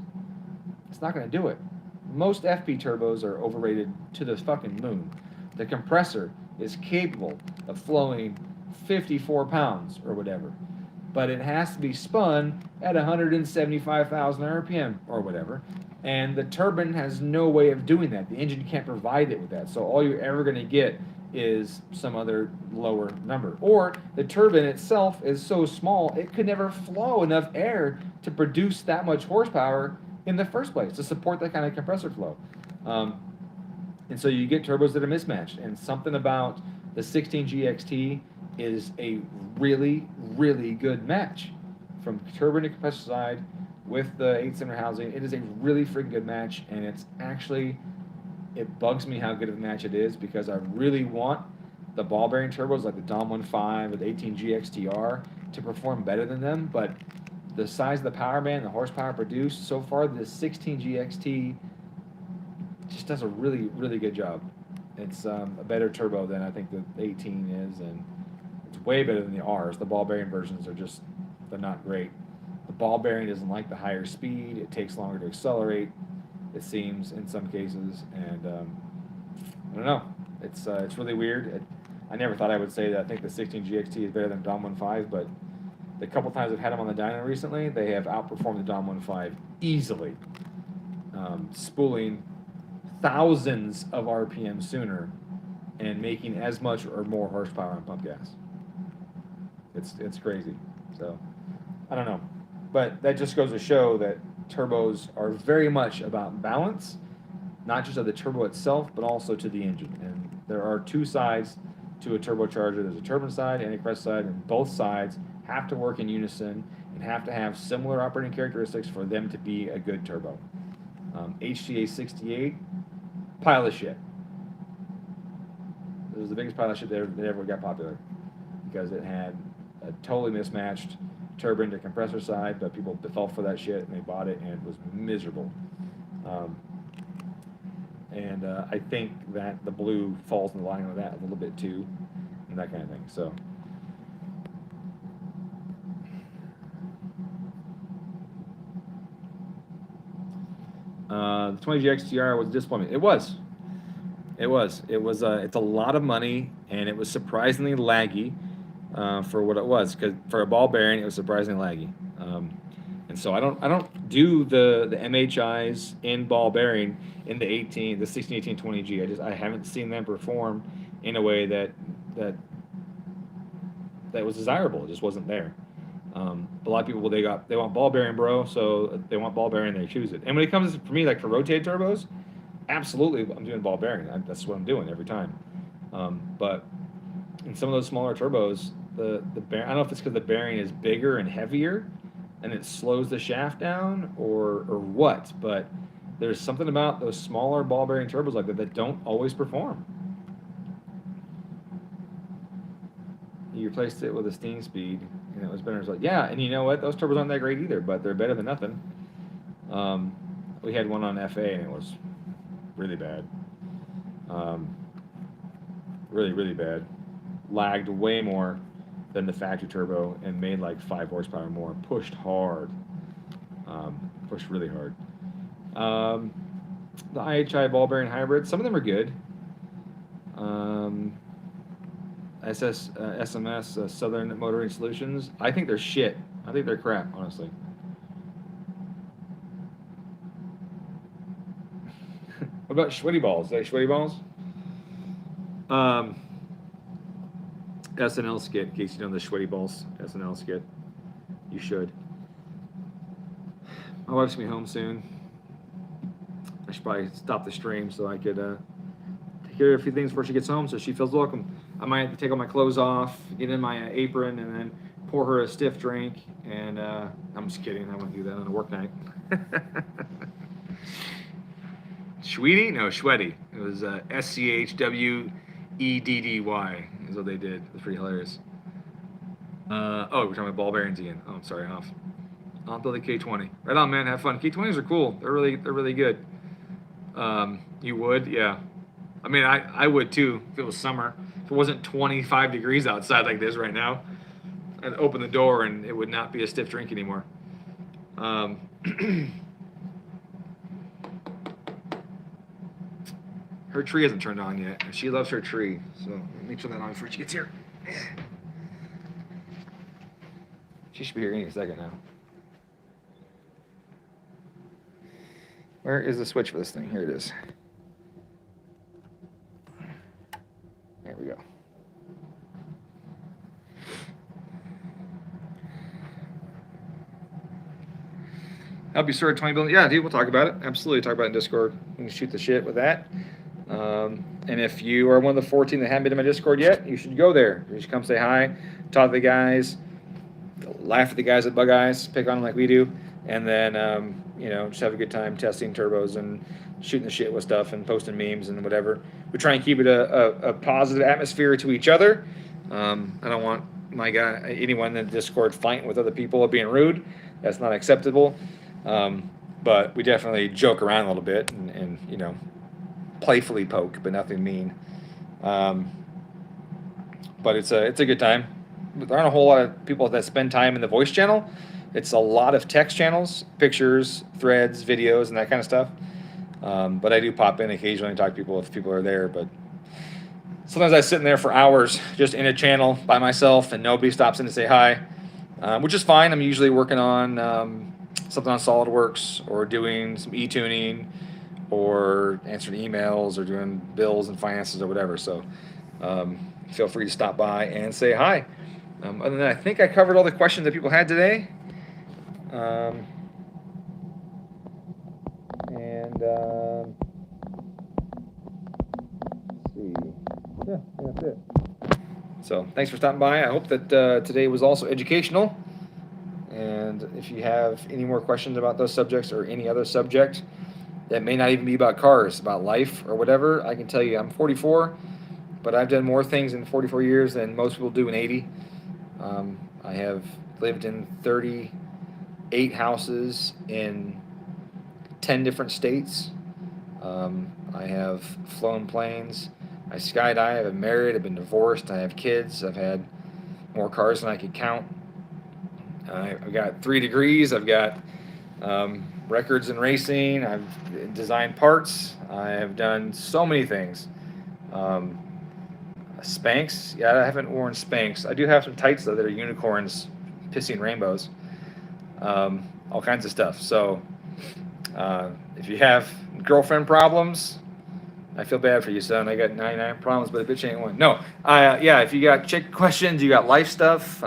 S2: it's not going to do it. Most FP turbos are overrated to the fucking moon. The compressor is capable of flowing 54 pounds or whatever, but it has to be spun at 175,000 RPM or whatever, and the turbine has no way of doing that. The engine can't provide it with that, so all you're ever going to get is some other lower number. Or the turbine itself is so small, it could never flow enough air to produce that much horsepower in the first place to support that kind of compressor flow. And so you get turbos that are mismatched. And something about the 16G XT is a really, really good match. From turbine to compressor side with the 8-cylinder housing, it is a really freaking good match. And it's actually, it bugs me how good of a match it is, because I really want the ball bearing turbos like the Dom 1.5 or the 18G XTR to perform better than them. But the size of the power band, the horsepower produced, so far the 16G XT just does a really, really good job. It's a better turbo than I think the 18 is, and it's way better than the R's. The ball bearing versions are just, they're not great. The ball bearing doesn't like the higher speed. It takes longer to accelerate, it seems, in some cases. And I don't know. It's really weird. I never thought I would say that I think the 16 GXT is better than Dom 1.5, but the couple times I've had them on the dyno recently, they have outperformed the Dom 1.5 easily, spooling thousands of RPM sooner and making as much or more horsepower on pump gas. It's crazy. So I don't know, but that just goes to show that turbos are very much about balance, not just of the turbo itself, but also to the engine. And there are two sides to a turbocharger. There's a turbine side and a compressor side, and both sides have to work in unison and have to have similar operating characteristics for them to be a good turbo. HTA 68, pile of shit. It was the biggest pile of shit that ever got popular because it had a totally mismatched turbine to compressor side, but people fell for that shit and they bought it and it was miserable. I think that the blue falls in the line of that a little bit too, and that kind of thing. So. The 20 GXTR was a disappointment. It was. It's a lot of money, and it was surprisingly laggy for what it was. Because for a ball bearing, it was surprisingly laggy. And so I don't do the MHIs in ball bearing in the 16, 18, 20G. I haven't seen them perform in a way that was desirable. It just wasn't there. A lot of people, they want ball bearing, bro, so they want ball bearing, they choose it. And when it comes for me, like for rotated turbos, absolutely, I'm doing ball bearing. That's what I'm doing every time. But in some of those smaller turbos, the bearing, I don't know if it's because the bearing is bigger and heavier, and it slows the shaft down, or what. But there's something about those smaller ball bearing turbos like that don't always perform. You replaced it with a steam speed, and it was better. It's like, yeah, and you know what? Those turbos aren't that great either, but they're better than nothing. We had one on FA, and it was really bad. Really, really bad. Lagged way more than the factory turbo and made like 5 horsepower more. Pushed hard. Pushed really hard. The IHI ball bearing hybrid, some of them are good. SMS, Southern Motoring Solutions, I think they're shit. I think they're crap, honestly. What about Schwitty balls? Are they Schwitty balls? SNL skit, in case you know the Schwitty balls SNL skit. You should. My wife's gonna be home soon. I should probably stop the stream so I could take care of a few things before she gets home, so she feels welcome. I might have to take all my clothes off, get in my apron, and then pour her a stiff drink. And I'm just kidding. I wouldn't do that on a work night. Schweddy? No, Schweddy. It was SCHWEDDY is what they did. It was pretty hilarious. Oh, we're talking about ball bearings again. Oh, I'm sorry, off. I'll build a K20. Right on, man. Have fun. K20s are cool. They're really good. You would? Yeah. I mean, I would too if it was summer. If it wasn't 25 degrees outside like this right now, I'd open the door and it would not be a stiff drink anymore. Her tree hasn't turned on yet, and she loves her tree. So let me turn that on before she gets here. She should be here any second now. Where is the switch for this thing? Here it is. There we go. Help you start 20 building? Yeah, dude, we'll talk about it. Absolutely, talk about it in Discord. We can shoot the shit with that. And if you are one of the 14 that haven't been in my Discord yet, you should go there. You should come say hi, talk to the guys, laugh at the guys at Bug Eyes, pick on them like we do, and then just have a good time testing turbos and shooting the shit with stuff and posting memes and whatever. We try and keep it a positive atmosphere to each other. I don't want anyone in the Discord fighting with other people or being rude. That's not acceptable. But we definitely joke around a little bit and playfully poke, but nothing mean. But it's a good time. There aren't a whole lot of people that spend time in the voice channel. It's a lot of text channels, pictures, threads, videos, and that kind of stuff. But I do pop in occasionally and talk to people if people are there. But sometimes I sit in there for hours just in a channel by myself and nobody stops in to say hi, which is fine. I'm usually working on something on SolidWorks or doing some e-tuning or answering emails or doing bills and finances or whatever. So feel free to stop by and say hi. Other than that, I think I covered all the questions that people had today. Let's see. Yeah, that's it. So thanks for stopping by. I hope that today was also educational. And if you have any more questions about those subjects or any other subject that may not even be about cars, about life or whatever, I can tell you I'm 44, but I've done more things in 44 years than most people do in 80. I have lived in 38 houses in 10 different states. I have flown planes. I skydive. I'm married. I've been divorced. I have kids. I've had more cars than I could count. I've got 3 degrees. I've got records in racing. I've designed parts. I have done so many things. Spanx. Yeah, I haven't worn Spanx. I do have some tights though that are unicorns, pissing rainbows. All kinds of stuff. So if you have girlfriend problems, I feel bad for you, son. I got 99 problems, but a bitch ain't one. No, yeah. If you got chick questions, you got life stuff.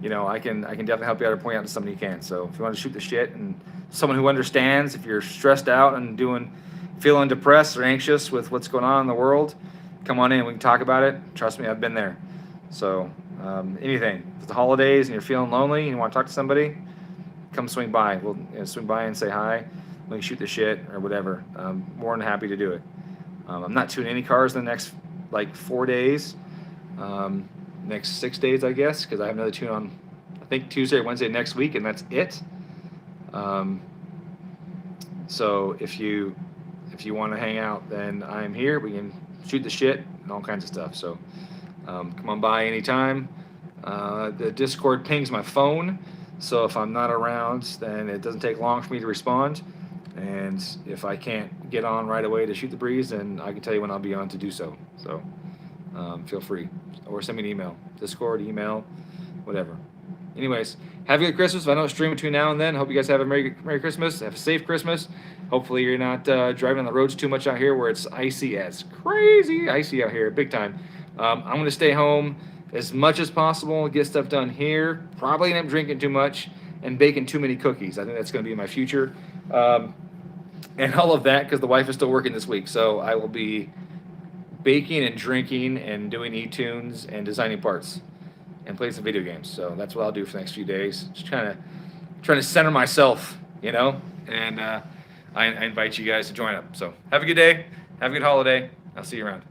S2: You know, I can definitely help you out or point out to somebody who can. So if you want to shoot the shit and someone who understands, if you're stressed out and feeling depressed or anxious with what's going on in the world, come on in. We can talk about it. Trust me, I've been there. So anything. If it's the holidays and you're feeling lonely and you want to talk to somebody, come swing by. We'll swing by and say hi. We can shoot the shit or whatever. I'm more than happy to do it. I'm not tuning any cars in the next like 4 days. Next 6 days, I guess, because I have another tune on, I think Tuesday or Wednesday next week, and that's it. So if you want to hang out, then I'm here. We can shoot the shit and all kinds of stuff. So come on by anytime. The Discord pings my phone, so if I'm not around, then it doesn't take long for me to respond. And if I can't get on right away to shoot the breeze, then I can tell you when I'll be on to do so. So feel free. Or send me an email. Discord, email, whatever. Anyways, have a good Christmas. If I don't stream between now and then, hope you guys have a Merry Christmas. Have a safe Christmas. Hopefully you're not driving on the roads too much out here where it's icy as crazy. Icy out here, big time. I'm going to stay home as much as possible, get stuff done here. Probably end up drinking too much and baking too many cookies. I think that's going to be my future. And all of that because the wife is still working this week. So I will be baking and drinking and doing e-tunes and designing parts and playing some video games. So that's what I'll do for the next few days. Just trying to center myself, you know, and I invite you guys to join up. So have a good day. Have a good holiday. I'll see you around.